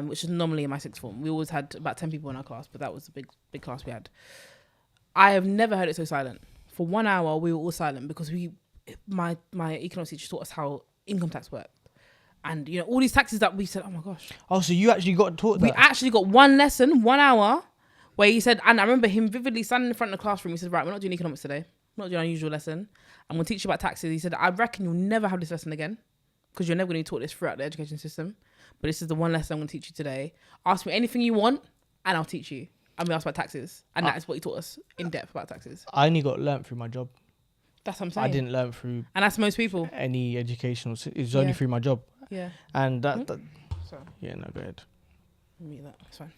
S1: which is normally in my sixth form. We always had about 10 people in our class, but that was the big class we had. I have never heard it so silent. For 1 hour, we were all silent because my economics teacher taught us how income tax worked. And, you know, all these taxes that we said, oh my gosh.
S2: Oh, so you actually got taught that?
S1: We actually got one lesson, 1 hour, where he said, and I remember him vividly standing in front of the classroom. He said, right, we're not doing economics today. We're not doing our usual lesson. I'm going to teach you about taxes. He said, I reckon you'll never have this lesson again because you're never going to be taught this throughout the education system. But this is the one lesson I'm going to teach you today. Ask me anything you want and I'll teach you. And we asked about taxes. And that is what he taught us in depth about taxes.
S2: I only got learnt through my job.
S1: That's what I'm saying.
S2: I didn't learn through
S1: and that's most people.
S2: Any educational. It was only through my job.
S1: Yeah.
S2: And that
S1: Sorry.
S2: yeah, no, go ahead.
S1: Mute that. It's fine.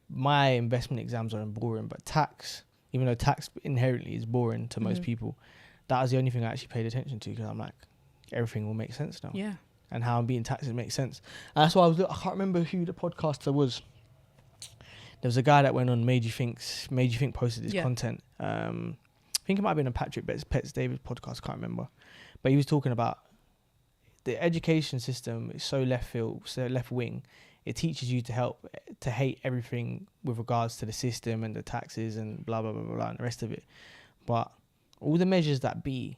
S2: My investment exams are boring, but tax, even though tax inherently is boring to most people, that was the only thing I actually paid attention to because I'm like, everything will make sense now.
S1: Yeah.
S2: And how I'm being taxed, it makes sense. And that's why I can't remember who the podcaster was. There was a guy that went on Made You Think posted this content. I think it might have been a Patrick Pets David podcast, can't remember. But he was talking about the education system is so left field, so left wing. It teaches you to hate everything with regards to the system and the taxes and blah, blah, blah, blah, blah, and the rest of it. But all the measures that be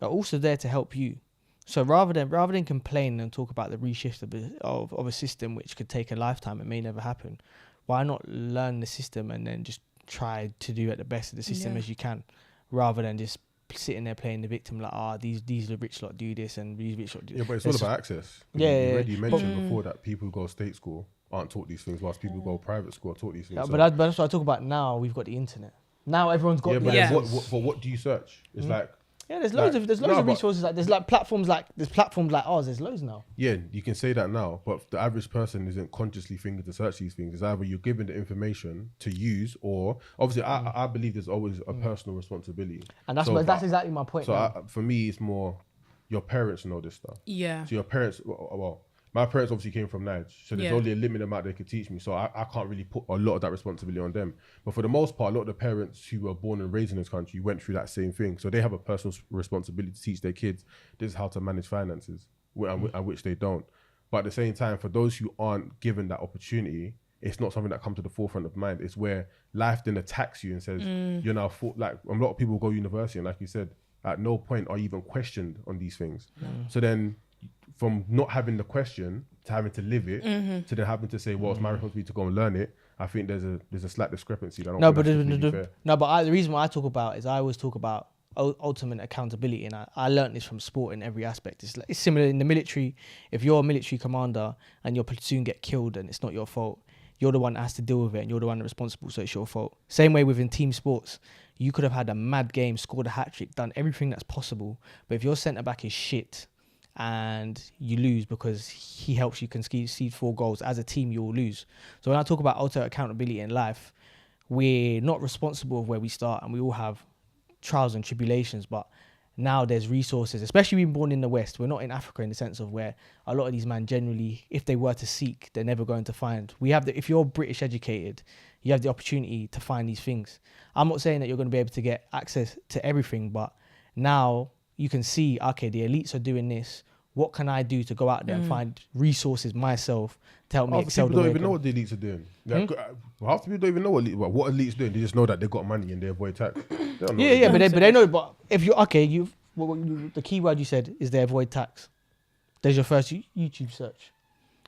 S2: are also there to help you. So rather than complain and talk about the reshift of a system which could take a lifetime, it may never happen, why not learn the system and then just try to do at the best of the system as you can, rather than just sitting there playing the victim like, these the rich lot do this and these rich lot do.
S3: Yeah, but it's all about access. You already mentioned before that people who go state school aren't taught these things, whilst people who go private school are taught these things.
S2: Yeah, but that's what I talk about now. We've got the internet. Now everyone's got the
S3: internet. What do you search? It's like...
S2: Yeah, there's loads of resources. There's platforms like ours. There's loads now.
S3: Yeah, you can say that now, but the average person isn't consciously thinking to search these things. It's either you're given the information to use, or obviously I believe there's always a personal responsibility.
S2: And that's exactly my point.
S3: So for me, it's more your parents know this stuff.
S1: Yeah.
S3: So your parents, well, my parents obviously came from Nigeria, so there's only a limited amount they could teach me. So I can't really put a lot of that responsibility on them. But for the most part, a lot of the parents who were born and raised in this country went through that same thing. So they have a personal responsibility to teach their kids this is how to manage finances, and which they don't. But at the same time, for those who aren't given that opportunity, it's not something that comes to the forefront of mind. It's where life then attacks you and says, you're now, like a lot of people go to university, and like you said, at no point are you even questioned on these things. So then, from not having the question to having to live it, to then having to say, well, it's my responsibility to go and learn it, I think there's a slight discrepancy. The
S2: reason why I talk about is I always talk about ultimate accountability, and I learned this from sport in every aspect. It's similar in the military. If you're a military commander and your platoon get killed and it's not your fault, you're the one that has to deal with it and you're the one responsible, so it's your fault. Same way within team sports. You could have had a mad game, scored a hat-trick, done everything that's possible, but if your centre-back is shit and you lose because he helps you concede 4 goals, as a team you will lose. So when I talk about ultimate accountability in life, we're not responsible of where we start, and we all have trials and tribulations, but now there's resources, especially being born in the West. We're not in Africa in the sense of where a lot of these men generally, if they were to seek, they're never going to find. If you're British educated, you have the opportunity to find these things. I'm not saying that you're going to be able to get access to everything, but now you can see, okay, the elites are doing this. What can I do to go out there and find resources myself to help me excel?
S3: People don't even know what the elites are doing. Half the people don't even know what elites doing. They just know that they got money and they avoid tax. They don't know
S2: but they know. But if you're the key word you said is they avoid tax. There's your first YouTube search.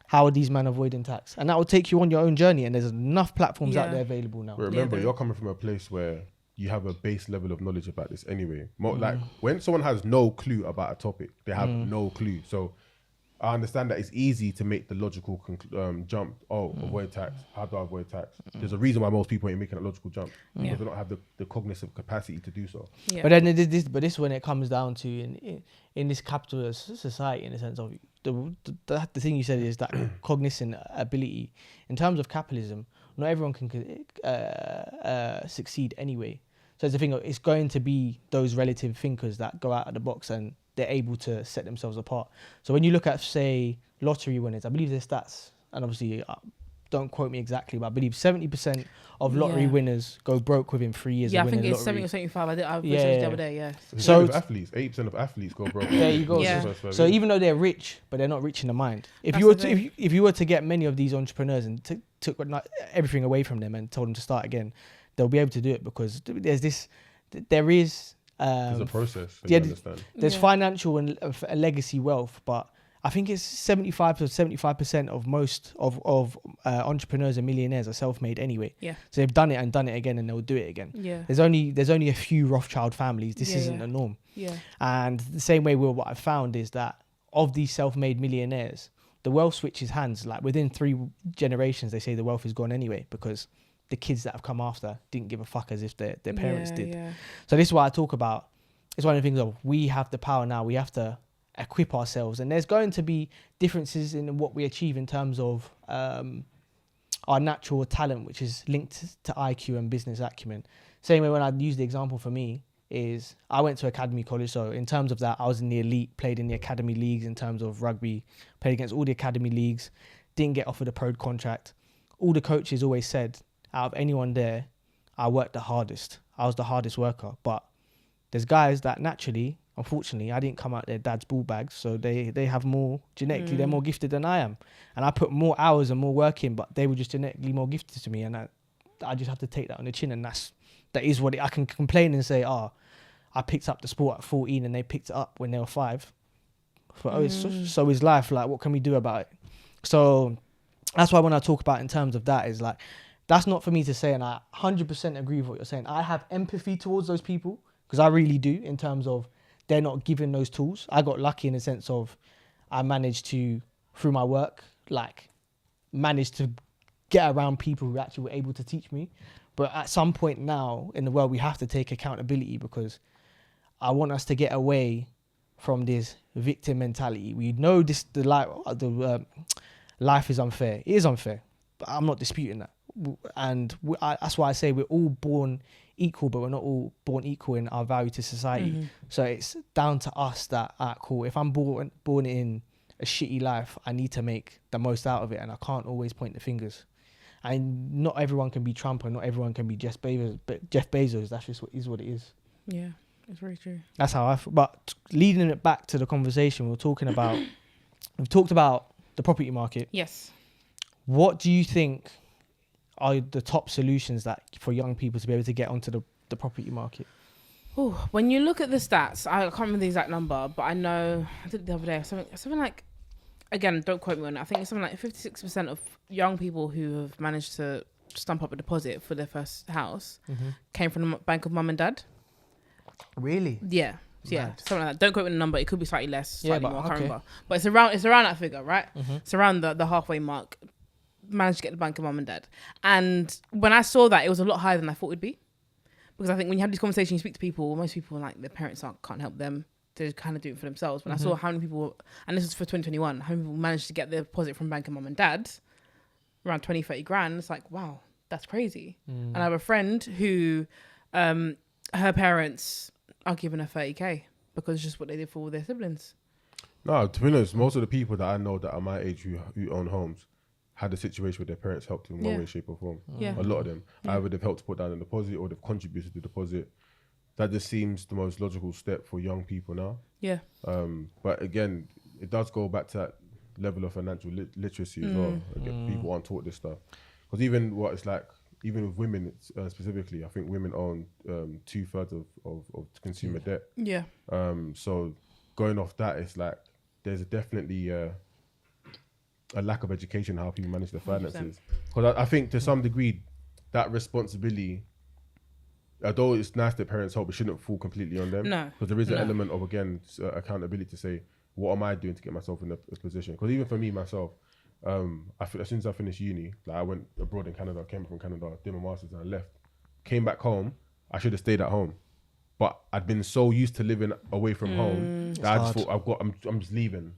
S2: How are these men avoiding tax? And that will take you on your own journey. And there's enough platforms out there available now.
S3: But remember, you're coming from a place where you have a base level of knowledge about this anyway. Like when someone has no clue about a topic, they have no clue. So I understand that it's easy to make the logical jump. Avoid tax. How do I avoid tax? There's a reason why most people ain't making a logical jump, because they don't have the cognitive capacity to do so.
S1: Yeah.
S2: But then this when it comes down to in this capitalist society, in the sense of the thing you said is that cognizant ability. In terms of capitalism, not everyone can succeed anyway. So it's the thing, it's going to be those relative thinkers that go out of the box and they're able to set themselves apart. So when you look at, say, lottery winners, I believe their stats, and obviously don't quote me exactly, but I believe 70% of lottery winners go broke within 3 years.
S1: Yeah,
S2: of
S1: I think
S2: winning
S1: it's
S2: lottery.
S1: 70 or 75. I researched the other day, yeah.
S3: So athletes, 80% of athletes go broke.
S2: There you go.
S1: Yeah.
S2: So even though they're rich, but they're not rich in the mind. If you were to get many of these entrepreneurs and took everything away from them and told them to start again, they'll be able to do it, because there's there is
S3: There's a process. So
S2: yeah,
S3: you understand.
S2: there's financial and legacy wealth, but I think it's 75% of most of entrepreneurs and millionaires are self-made anyway.
S1: Yeah.
S2: So they've done it and done it again, and they'll do it again.
S1: Yeah.
S2: There's only a few Rothschild families. This isn't the norm.
S1: Yeah.
S2: And the same way, what I've found is that of these self-made millionaires, the wealth switches hands. Like within 3 generations, they say the wealth is gone anyway, because the kids that have come after didn't give a fuck as if their parents did.
S1: Yeah.
S2: So this is what I talk about. It's one of the things of we have the power now. We have to equip ourselves, and there's going to be differences in what we achieve in terms of our natural talent, which is linked to IQ and business acumen. Same way when I use the example for me is I went to academy college, so in terms of that I was in the elite, played in the academy leagues in terms of rugby, played against all the academy leagues, didn't get offered a pro contract. All the coaches always said, out of anyone there, I worked the hardest. I was the hardest worker. But there's guys that naturally, unfortunately, I didn't come out their dad's ball bags, so they have more genetically, they're more gifted than I am. And I put more hours and more work in, but they were just genetically more gifted to me, and I just have to take that on the chin, and that is what I can complain and say, I picked up the sport at 14 and they picked it up when they were 5. But so is life. Like, what can we do about it? So that's why when I talk about in terms of that, is like, that's not for me to say, and I 100% agree with what you're saying. I have empathy towards those people, because I really do, in terms of they're not given those tools. I got lucky in the sense of I managed to, through my work, like, managed to get around people who actually were able to teach me. But at some point now in the world, we have to take accountability, because I want us to get away from this victim mentality. We know life is unfair. It is unfair, but I'm not disputing that. And that's why I say we're all born equal, but we're not all born equal in our value to society. So it's down to us that, cool, if I'm born in a shitty life, I need to make the most out of it, and I can't always point the fingers. And not everyone can be Trump, and not everyone can be Jeff Bezos, but Jeff Bezos, that's just what it is.
S1: Yeah, it's very true.
S2: That's how I feel. But leading it back to the conversation, we've talked about the property market.
S1: Yes.
S2: What do you think are the top solutions that for young people to be able to get onto the property market?
S1: Ooh, when you look at the stats, I can't remember the exact number, but I know I did it the other day, something like, again, don't quote me on it, I think it's something like 56% of young people who have managed to stump up a deposit for their first house came from the bank of mum and dad.
S2: Really?
S1: Yeah. Yeah,
S2: Nice.
S1: something like that. Don't quote me on the number. It could be slightly less, slightly more. I can't
S2: okay.
S1: remember. But it's around that figure, right? It's around the halfway mark. Managed to get the bank of mum and dad. And when I saw that, it was a lot higher than I thought it would be. Because I think when you have these conversations, you speak to people, most people, like, their parents can't help them. They kind of do it for themselves. When I saw how many people, and this is for 2021, how many people managed to get their deposit from bank of mum and dad, around 20, 30 grand, it's like, wow, that's crazy. And I have a friend who, her parents are giving her 30k because it's just what they did for all their siblings.
S3: No, to be honest, most of the people that I know that are my age who own homes had a situation where their parents helped in one way, shape or form.
S1: Yeah.
S3: A lot of them. Either they've helped to put down a deposit or they've contributed to the deposit. That just seems the most logical step for young people now.
S1: Yeah.
S3: But again, it does go back to that level of financial literacy as well. Again, people aren't taught this stuff. Because even with women specifically, I think women own 2/3 of consumer debt.
S1: Yeah.
S3: So going off that, it's like there's definitely a lack of education how people manage their finances. Because I think to some degree, that responsibility, although it's nice that parents help, it shouldn't fall completely on them.
S1: No.
S3: Because there is an element of, again, accountability to say, what am I doing to get myself in a position? Because even for me, myself, as soon as I finished uni, like I went abroad in Canada, came from Canada, did my masters and I left. Came back home, I should have stayed at home. But I'd been so used to living away from home that I just thought, I'm just leaving.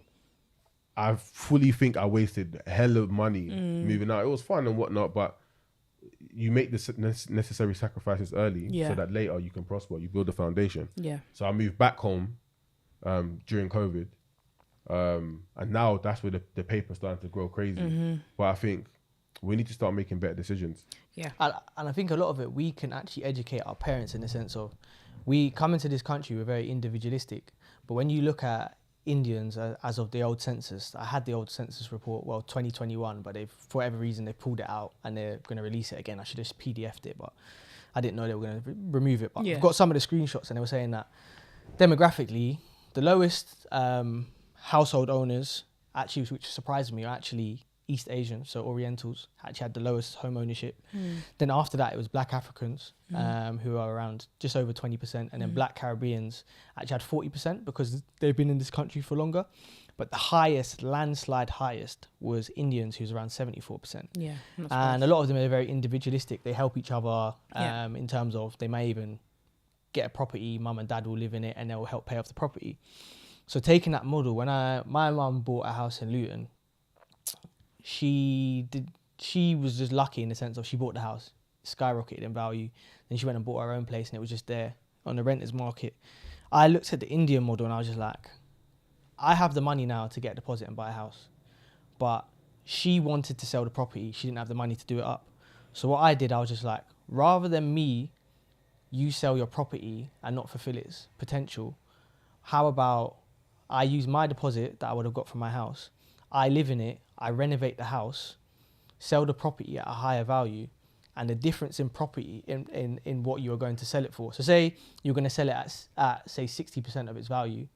S3: I fully think I wasted a hell of money moving out. It was fun and whatnot, but you make the necessary sacrifices early so that later you can prosper. You build a foundation.
S1: Yeah.
S3: So I moved back home during COVID. And now that's where the paper's starting to grow crazy. But I think we need to start making better decisions.
S1: Yeah.
S2: And I think a lot of it, we can actually educate our parents in the sense of, we come into this country, we're very individualistic. But when you look at Indians as of the old census, I had the old census report, 2021, but for whatever reason, they pulled it out and they're going to release it again. I should have just PDF'd it, but I didn't know they were going to remove it. But
S1: Yeah.
S2: I've got some of the screenshots, and they were saying that demographically, the lowest household owners, actually, which surprised me, are actually East Asian, so Orientals, actually had the lowest home ownership. Then after that, it was Black Africans, who are around just over 20%, and then Black Caribbeans actually had 40% because they've been in this country for longer. But the highest, landslide highest, was Indians, who's around 74%.
S1: Yeah.
S2: And a lot of them are very individualistic. They help each other
S1: Yeah.
S2: in terms of they may even get a property, mum and dad will live in it, and they'll help pay off the property. So taking that model, when my mum bought a house in Luton, she was just lucky in the sense of she bought the house, skyrocketed in value, then she went and bought her own place and it was just there on the renters market. I looked at the Indian model and I was just like, I have the money now to get a deposit and buy a house, but she wanted to sell the property, she didn't have the money to do it up. So what I did, I was just like, rather than you sell your property and not fulfill its potential, how about I use my deposit that I would have got from my house, I live in it, I renovate the house, sell the property at a higher value, and the difference in property in what you're going to sell it for. So say you're going to sell it at say 60% of its value.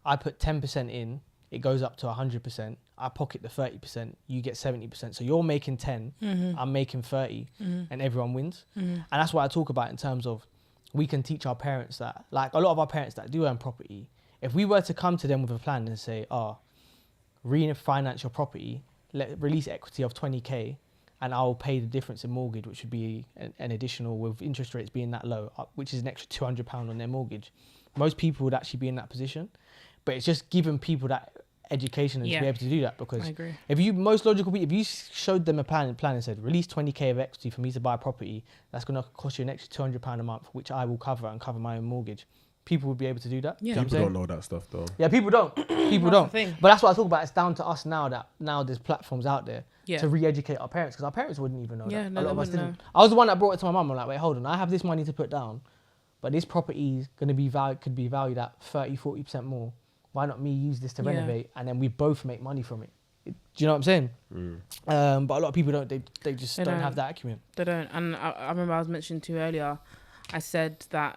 S2: I put 10% in, it goes up to 100%. I pocket the 30%, you get 70%. So you're making 10, I'm making 30, and everyone wins. And that's what I talk about in terms of we can teach our parents that, like a lot of our parents that do own property, if we were to come to them with a plan and say, refinance your property, release equity of 20k, and I'll pay the difference in mortgage, which would be an additional, with interest rates being that low, which is an extra £200 on their mortgage. Most people would actually be in that position, but it's just giving people that education and to be able to do that. Because
S1: I agree.
S2: if you showed them a plan and said, release 20k of equity for me to buy a property, that's going to cost you an extra £200 a month, which I will cover and cover my own mortgage. People would be able to do that.
S1: Yeah.
S2: Do you know what I'm
S3: People
S2: saying?
S3: don't know that stuff though.
S2: Yeah, people don't. People
S1: That's
S2: don't.
S1: the thing.
S2: But that's what I talk about. It's down to us now there's platforms out there
S1: Yeah.
S2: to re-educate our parents, because our parents wouldn't even know
S1: Yeah,
S2: that.
S1: no,
S2: A lot
S1: they
S2: of us
S1: wouldn't
S2: didn't. I was the one that brought it to my mum. I'm like, wait, hold on. I have this money to put down, but this property is going to be could be valued at 30-40% more. Why not me use this to
S1: Yeah.
S2: renovate, and then we both make money from it? Do you know what I'm saying? But a lot of people don't. They just don't have that acumen.
S1: They don't. And I remember I was mentioning to you earlier, I said that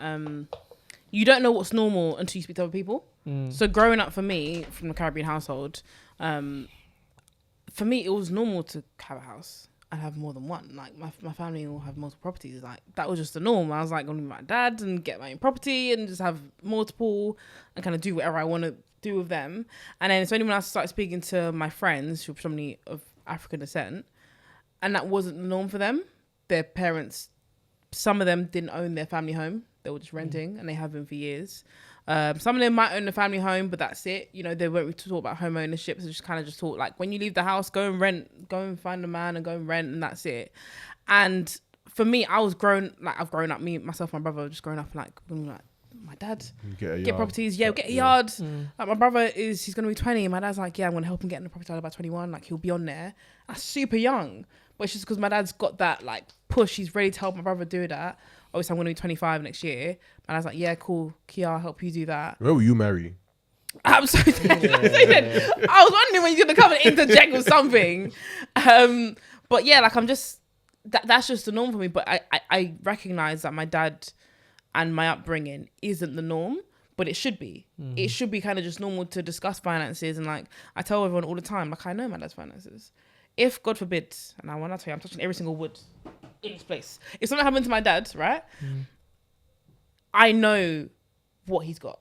S1: you don't know what's normal until you speak to other people. So growing up for me, from a Caribbean household, for me, it was normal to have a house and have more than one. Like my family all have multiple properties. Like that was just the norm. I was like going to my dad and get my own property and just have multiple and kind of do whatever I want to do with them. And then it's only when I started speaking to my friends who are predominantly of African descent, and that wasn't the norm for them. Their parents, some of them didn't own their family home. They were just renting, and they have been for years. Some of them might own a family home, but that's it. You know, they weren't really talk about home ownership. So just kind of just talk like, when you leave the house, go and rent, go and find a man and go and rent, and that's it. And for me, I've grown up, me, myself, my brother, just growing up like my dad get properties, get a yard. Like my brother he's gonna be 20. My dad's like, I'm gonna help him get in the property about 21. Like he'll be on there. That's super young, but it's just because my dad's got that like push. He's ready to help my brother do that. Obviously, I'm gonna be 25 next year. My dad's like, cool, Kia, I'll help you do that.
S3: Where will you marry?
S1: Absolutely. I was wondering when you're gonna come and interject with something. But yeah, like I'm just that's just the norm for me. But I recognize that my dad and my upbringing isn't the norm, but it should be. It should be kind of just normal to discuss finances. And like I tell everyone all the time, like I know my dad's finances. If God forbid, and I want to tell you, I'm touching every single wood in this place. If something happened to my dad, right? I know what he's got.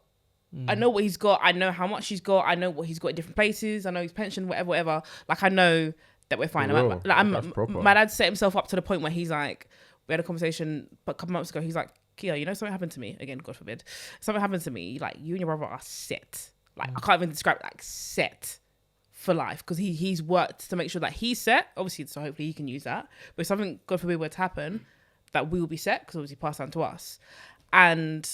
S1: I know what he's got. I know how much he's got. I know what he's got in different places. I know his pension, whatever. Like I know that we're fine. My dad set himself up to the point where he's like, we had a conversation a couple months ago. He's like, Kia, you know something happened to me? Again, God forbid. Something happened to me. Like you and your brother are set. Like I can't even describe it, like set for life, because he's worked to make sure that he's set. Obviously, so hopefully he can use that. But if something, God forbid, were to happen, that we will be set, because obviously passed down to us. And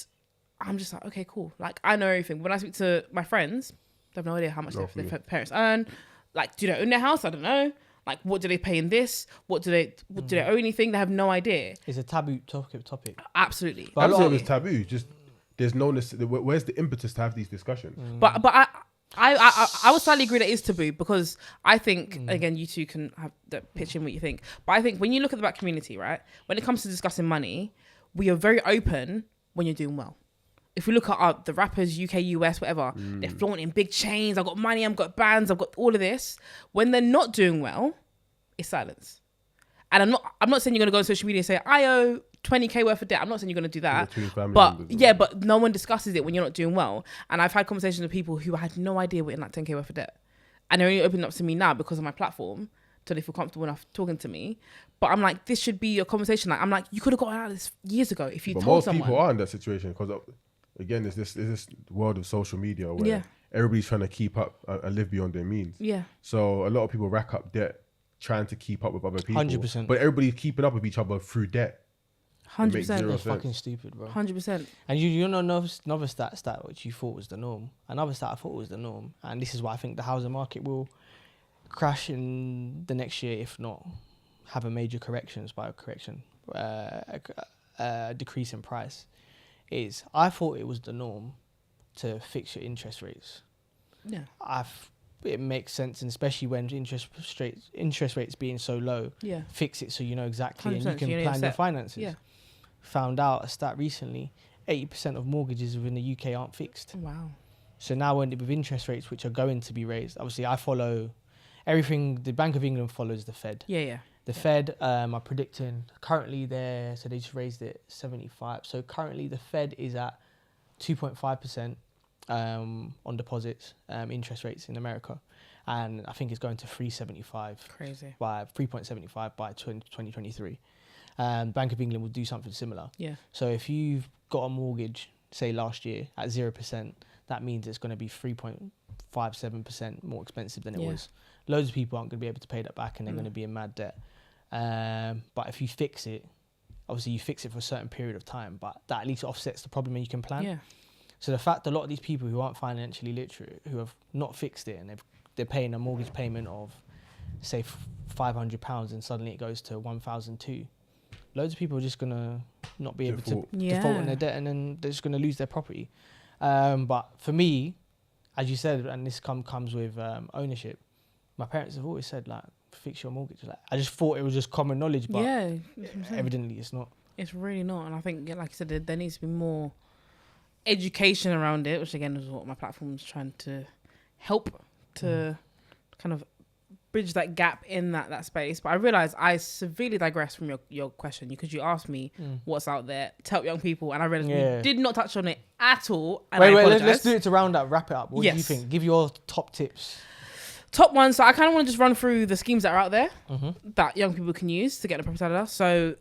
S1: I'm just like, okay, cool. Like I know everything. When I speak to my friends, they have no idea how much their parents earn. Like, do they own their house? I don't know. Like, what do they pay in this? Do they owe anything? They have no idea. It's
S2: a taboo topic.
S1: Absolutely.
S3: But I don't know if it's taboo. Just there's no where's the impetus to have these discussions?
S1: But I would slightly agree that it is taboo, because I think again, you two can have the pitch in what you think. But I think when you look at the Black community, right, when it comes to discussing money, we are very open when you're doing well. If we look at the rappers, UK, US, whatever, they're flaunting big chains. I've got money, I've got bands, I've got all of this. When they're not doing well, it's silence. And I'm not saying you're going to go on social media and say, I owe 20K worth of debt. I'm not saying you're going to do that. But no one discusses it when you're not doing well. And I've had conversations with people who had no idea we're in like 10K worth of debt. And they're only opening up to me now because of my platform, so they feel comfortable enough talking to me. But I'm like, this should be your conversation. Like, I'm like, you could have gotten out of this years ago if you told someone.
S3: Most people are in that situation because, again, there's this world of social media where everybody's trying to keep up and live beyond their means.
S1: Yeah.
S3: So a lot of people rack up debt trying to keep up with other people.
S2: 100%.
S3: But everybody's keeping up with each other through debt.
S1: 100%.
S2: That's fucking stupid, bro.
S1: 100%.
S2: And you know another stat which you thought was the norm. Another stat I thought was the norm. And this is why I think the housing market will crash in the next year, if not have a major decrease in price. Is I thought it was the norm to fix your interest rates.
S1: Yeah.
S2: It makes sense, and especially when interest rates being so low. Yeah. Fix it so you know exactly and you can plan your finances. Yeah. Found out a stat recently, 80% of mortgages within the UK aren't fixed.
S1: Wow.
S2: So now with interest rates which are going to be raised, obviously I follow everything. The Bank of England follows the Fed.
S1: Yeah.
S2: The Fed are predicting currently so they just raised it 75. So currently the Fed is at 2.5% on deposits, interest rates in America. And I think it's going to 3.75.
S1: Crazy.
S2: By 3.75 by 2023. Bank of England will do something similar.
S1: Yeah.
S2: So if you've got a mortgage, say last year at 0%, that means it's going to be 3.57% more expensive than it was. Loads of people aren't going to be able to pay that back, and they're going to be in mad debt. But if you fix it, obviously you fix it for a certain period of time, but that at least offsets the problem and you can plan.
S1: Yeah.
S2: So the fact that a lot of these people who aren't financially literate, who have not fixed it, and they're paying a mortgage payment of, say, £500, and suddenly it goes to 1,200. Loads of people are just gonna not be able to default on their debt, and then they're just gonna lose their property. But for me, as you said, and this comes with ownership, my parents have always said, like, fix your mortgage. Like, I just thought it was just common knowledge, but evidently it's not.
S1: It's really not. And I think, like you said, there needs to be more education around it, which again is what my platform is trying to help to kind of bridge that gap in that space. But I realised I severely digressed from your question, because you asked me what's out there to help young people, and I realised we did not touch on it at all. And
S2: Let's do it to round up, wrap it up. What do you think? Give your top tips.
S1: Top one. So I kind of want to just run through the schemes that are out there that young people can use to get the property out of us. So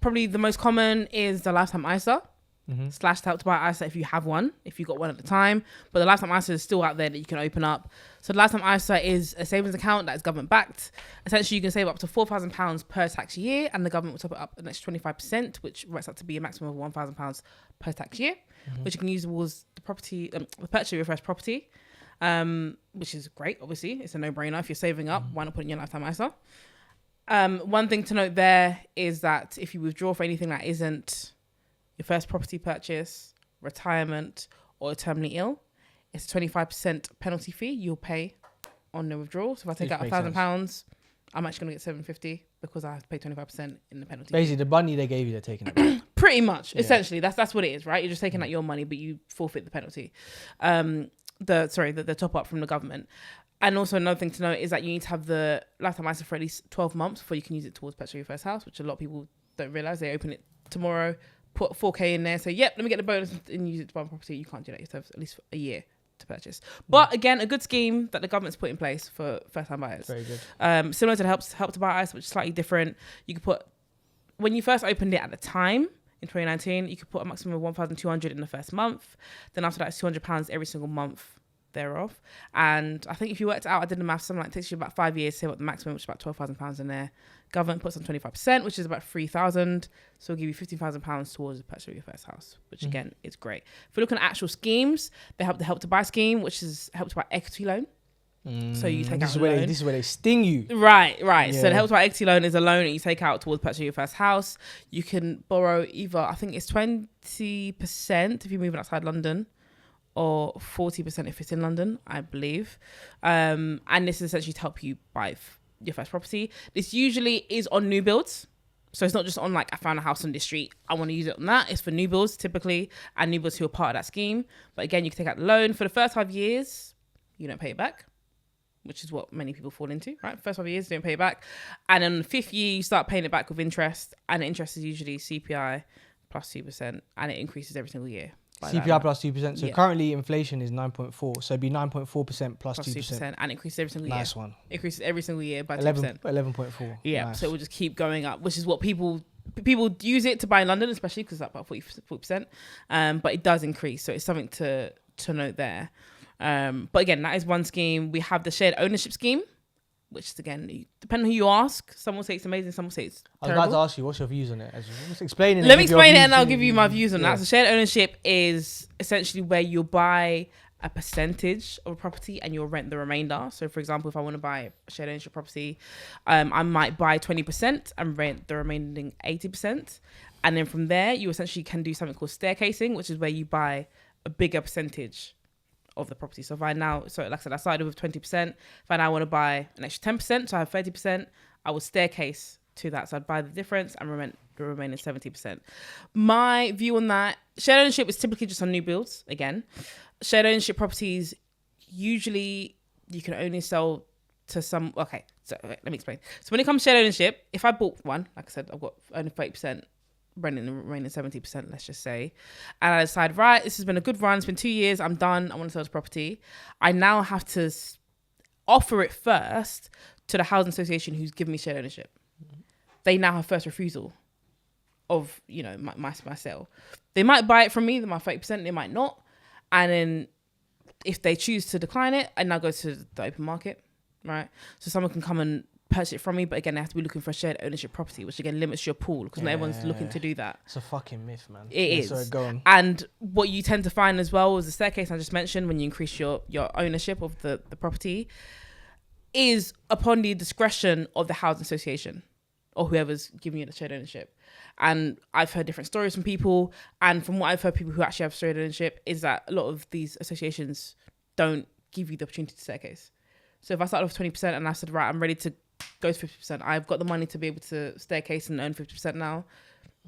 S1: probably the most common is the Lifetime ISA. / Help to Buy ISA if you have one, if you got one at the time. But the Lifetime ISA is still out there that you can open up. So the Lifetime ISA is a savings account that is government backed. Essentially, you can save up to £4,000 per tax year, and the government will top it up an extra 25%, which works out to be a maximum of £1,000 per tax year, which you can use towards the property, the purchase of your first property, which is great. Obviously, it's a no-brainer. If you're saving up, why not put in your Lifetime ISA? One thing to note there is that if you withdraw for anything that isn't your first property purchase, retirement, or terminally ill, it's a 25% penalty fee you'll pay on the withdrawal. So if I take out £1,000, I'm actually going to get £750 because I have to pay 25% in the penalty.
S2: Basically, the money they gave you, they're taking it back.
S1: Pretty much, essentially, that's what it is, right? You're just taking out your money, but you forfeit the penalty. The top up from the government. And also another thing to note is that you need to have the Lifetime ISA for at least 12 months before you can use it towards purchasing your first house, which a lot of people don't realise. They open it tomorrow, put 4K in there, say, yep, let me get the bonus and use it to buy a property. You can't do that. You have at least a year to purchase. But again, a good scheme that the government's put in place for first-time buyers. Very good. Similar to the Help to Buy ISA, which is slightly different. You could put, when you first opened it at the time, in 2019, you could put a maximum of 1,200 in the first month. Then after that, it's £200 every single month thereof. And I think if you worked it out, I did the maths, something like it takes you about 5 years to save up the maximum, which is about £12,000 in there. Government puts on 25%, which is about £3,000. So it'll give you £15,000 towards the purchase of your first house, which again is great. If we're looking at actual schemes, they have the Help to Buy scheme, which is Help to Buy equity loan. So you take out a loan.
S2: This is where they sting you.
S1: Right. Yeah. So the Help to Buy equity loan is a loan that you take out towards purchasing your first house. You can borrow either, I think it's 20% if you're moving outside London, or 40% if it's in London, I believe. And this is essentially to help you buy your first property. This usually is on new builds. So it's not just on like, I found a house on this street, I want to use it on that. It's for new builds typically, and new builds who are part of that scheme. But again, you can take out the loan for the first 5 years, you don't pay it back, which is what many people fall into, right? First 5 years, you don't pay it back. And then the 5th year, you start paying it back with interest, and the interest is usually CPI plus 2%, and it increases every single year.
S2: CPI plus 2%. So
S1: Yeah.
S2: currently inflation is 9.4. So it'd be 9.4% plus 2%.
S1: And it increases every single year.
S2: Nice one.
S1: It increases every single year by 2%.
S2: 11.4.
S1: Yeah,
S2: Nice.
S1: so it will just keep going up, which is what people use it to buy in London, especially because it's up about 40%. But it does increase, so it's something to note there. But again, that is one scheme. We have the shared ownership scheme, which is, again, depending on who you ask, some will say it's amazing, some will say it's
S2: I was
S1: terrible.
S2: about to ask you, what's your views on it? Just explain it.
S1: Let me explain it and I'll give you my views on
S2: Yeah.
S1: that. So shared ownership is essentially where you'll buy a percentage of a property and you'll rent the remainder. So for example, if I want to buy a shared ownership property, I might buy 20% and rent the remaining 80%. And then from there, you essentially can do something called staircasing, which is where you buy a bigger percentage of the property. So if I now, like I said, I started with 20%. If I now want to buy an extra 10%, so I have 30%, I will staircase to that. So I'd buy the difference and rent the remaining 70%. My view on that, shared ownership is typically just on new builds. Again, shared ownership properties, usually you can only sell to some, okay, so let me explain. So when it comes to shared ownership, if I bought one, like I said, I've got only 30%, renting the remaining 70%, let's just say, and I decide, right, this has been a good run, it's been 2 years, I'm done, I want to sell this property. I now have to offer it first to the housing association who's given me shared ownership. They now have first refusal of, you know, my sale. They might buy it from me, my 30%, they might not. And then if they choose to decline it, I now go to the open market, right? So someone can come and purchase it from me, but again, they have to be looking for a shared ownership property, which again limits your pool because not everyone's looking to do that.
S2: It's a fucking myth, man.
S1: It is.
S2: Sorry, go on.
S1: And what you tend to find as well is the staircase I just mentioned, when you increase your ownership of the property, is upon the discretion of the housing association or whoever's giving you the shared ownership. And I've heard different stories from people, and from what I've heard, people who actually have shared ownership, is that a lot of these associations don't give you the opportunity to staircase. So if I start off 20% and I said, right, I'm ready to go to 50%, I've got the money to be able to staircase and earn 50% now.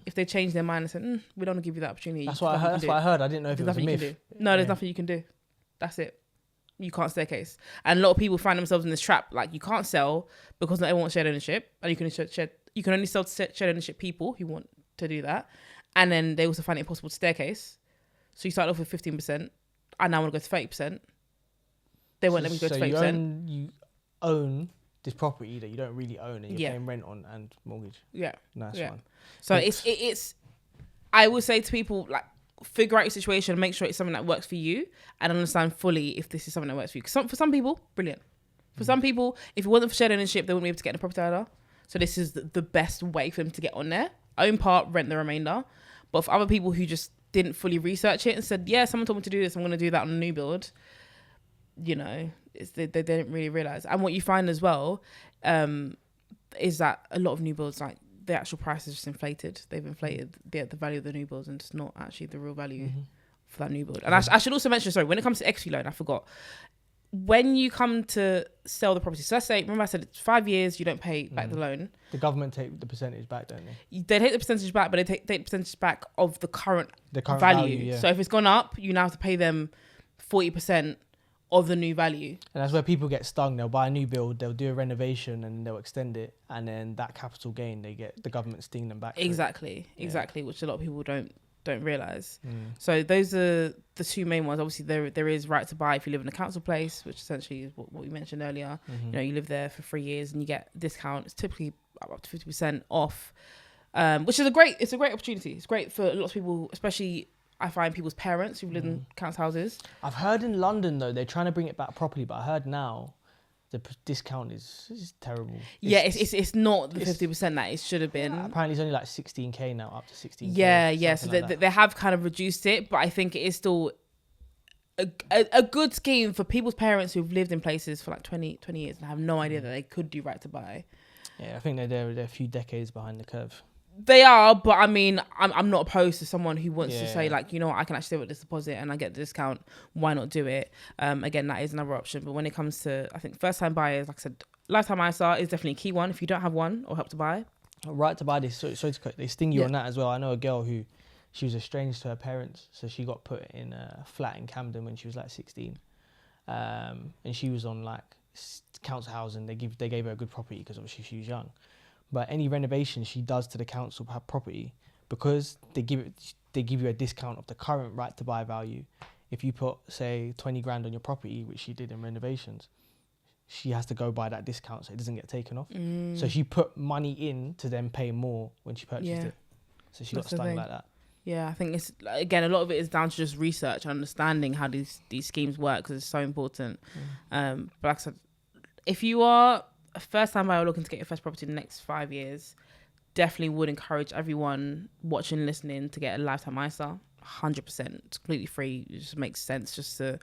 S1: If they change their mind and said, we don't want to give you that opportunity.
S2: That's what I heard. I didn't know if it was a myth.
S1: No, there's nothing you can do. That's it. You can't staircase. And a lot of people find themselves in this trap. Like, you can't sell because not everyone wants shared ownership. And you can only sell to shared ownership people who want to do that. And then they also find it impossible to staircase. So you start off with 15%. I now want to go to 30%. They won't let me go to 30%.
S2: You own this property that you don't really own, and you're
S1: Yeah.
S2: paying rent on and mortgage.
S1: Yeah.
S2: Nice
S1: Yeah.
S2: one.
S1: So it's I would say to people, like, figure out your situation and make sure it's something that works for you, and understand fully if this is something that works for you. Because for some people, brilliant. For some people, if it wasn't for shared ownership, they wouldn't be able to get in the property either. So this is the best way for them to get on there. Own part, rent the remainder. But for other people who just didn't fully research it and said, yeah, someone told me to do this, I'm going to do that on a new build, you know, they didn't really realise. And what you find as well is that a lot of new builds, like, the actual price is just inflated. They've inflated the value of the new builds, and it's not actually the real value for that new build. And I should also mention, sorry, when it comes to equity loan, I forgot. When you come to sell the property, so let's say, remember I said it's 5 years, you don't pay back the loan.
S2: The government take the percentage back, don't they?
S1: They take the percentage back, but they take the percentage back of the current
S2: value. Yeah.
S1: So if it's gone up, you now have to pay them 40% of the new value.
S2: And that's where people get stung. They'll buy a new build, they'll do a renovation, and they'll extend it, and then that capital gain, they get the government sting them back.
S1: Exactly, which a lot of people don't realise. So those are the two main ones. Obviously, there is right to buy if you live in a council place, which essentially is what we mentioned earlier. You know, you live there for 3 years and you get a discount. It's typically up to 50% off, which is a great opportunity. It's great for lots of people, especially I find people's parents who live in council houses.
S2: I've heard in London though, they're trying to bring it back properly, but I heard now the discount is terrible.
S1: It's not the 50% that it should have been.
S2: Apparently it's only like 16k now, up to 16k.
S1: Yeah. So they have kind of reduced it, but I think it is still a good scheme for people's parents who've lived in places for like 20 years and have no idea that they could do right to buy.
S2: Yeah, I think they're a few decades behind the curve.
S1: They are, but I mean, I'm not opposed to someone who wants to say, like, you know what, I can actually stay with this deposit and I get the discount. Why not do it? Again, that is another option. But when it comes to, I think, first-time buyers, like I said, lifetime ISR is definitely a key one. If you don't have one or help to buy,
S2: Right to buy this. Sorry to cut. They sting you
S1: Yeah.
S2: on that as well. I know a girl who, she was estranged to her parents, so she got put in a flat in Camden when she was like 16, and she was on like council housing. They gave her a good property because obviously she was young, but any renovation she does to the council property, because they give you a discount of the current right to buy value. If you put say 20 grand on your property, which she did in renovations, she has to go by that discount so it doesn't get taken off. So she put money in to then pay more when she purchased it. So she
S1: That's the
S2: got stung
S1: thing.
S2: like that.
S1: Yeah, I think it's, again, a lot of it is down to just research and understanding how these schemes work, because it's so important. But like I said, if you are a first-time buyer looking to get your first property in the next 5 years, definitely would encourage everyone watching, listening to get a lifetime ISA. 100%. It's completely free. It just makes sense just to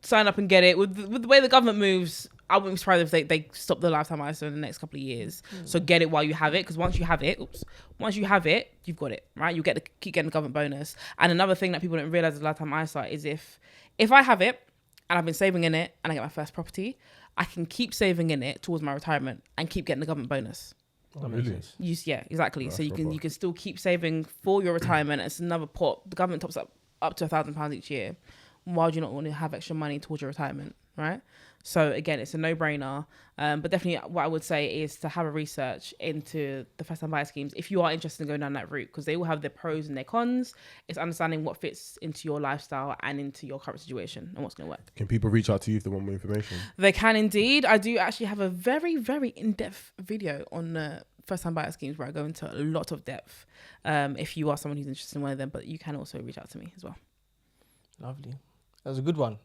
S1: sign up and get it. With the way the government moves, I wouldn't be surprised if they stop the lifetime ISA in the next couple of years. So get it while you have it, because once you have it, you've got it, right? You keep getting the government bonus. And another thing that people don't realize with lifetime ISA is if I have it and I've been saving in it and I get my first property, I can keep saving in it towards my retirement and keep getting the government bonus.
S3: Oh, really?
S1: Yeah, exactly.
S3: That's
S1: so you
S3: proper.
S1: can still keep saving for your retirement. It's another pot. The government tops up to £1,000 each year. Why would you not want to have extra money towards your retirement, right? So again, it's a no-brainer. But definitely what I would say is to have a research into the first-time buyer schemes if you are interested in going down that route, because they will have their pros and their cons. It's understanding what fits into your lifestyle and into your current situation and what's going to work.
S3: Can people reach out to you if they want more information?
S1: They can indeed. I do actually have a very, very in-depth video on first-time buyer schemes where I go into a lot of depth if you are someone who's interested in one of them, but you can also reach out to me as well.
S2: Lovely. That was a good one.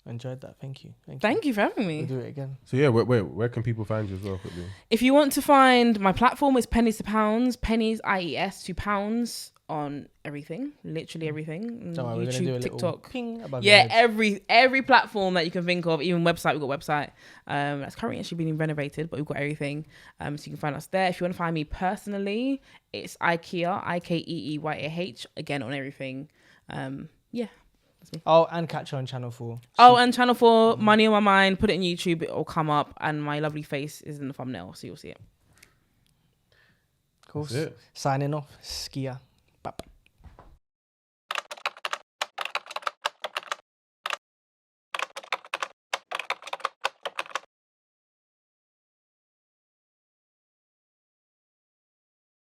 S2: I enjoyed that. Thank you.
S1: Thank you for having me.
S2: We'll do it again.
S3: So yeah, where can people find you as well quickly?
S1: If you want to find my platform, it's Pennies to Pounds, Pennies IES to Pounds on everything, literally everything.
S2: Don't worry, we're gonna do a little
S1: TikTok,
S2: ping above your
S1: yeah,
S2: heads.
S1: every platform that you can think of, even website. We've got website that's currently actually being renovated, but we've got everything. So you can find us there. If you want to find me personally, it's IKEA, IKEEYAH, again on everything. Yeah.
S2: Oh, and catch her on Channel 4.
S1: Oh, and Channel 4, Money on My Mind. Put it in YouTube, it'll come up, and my lovely face is in the thumbnail, so you'll see it.
S2: Of course.
S3: That's it.
S2: Signing off. Skia.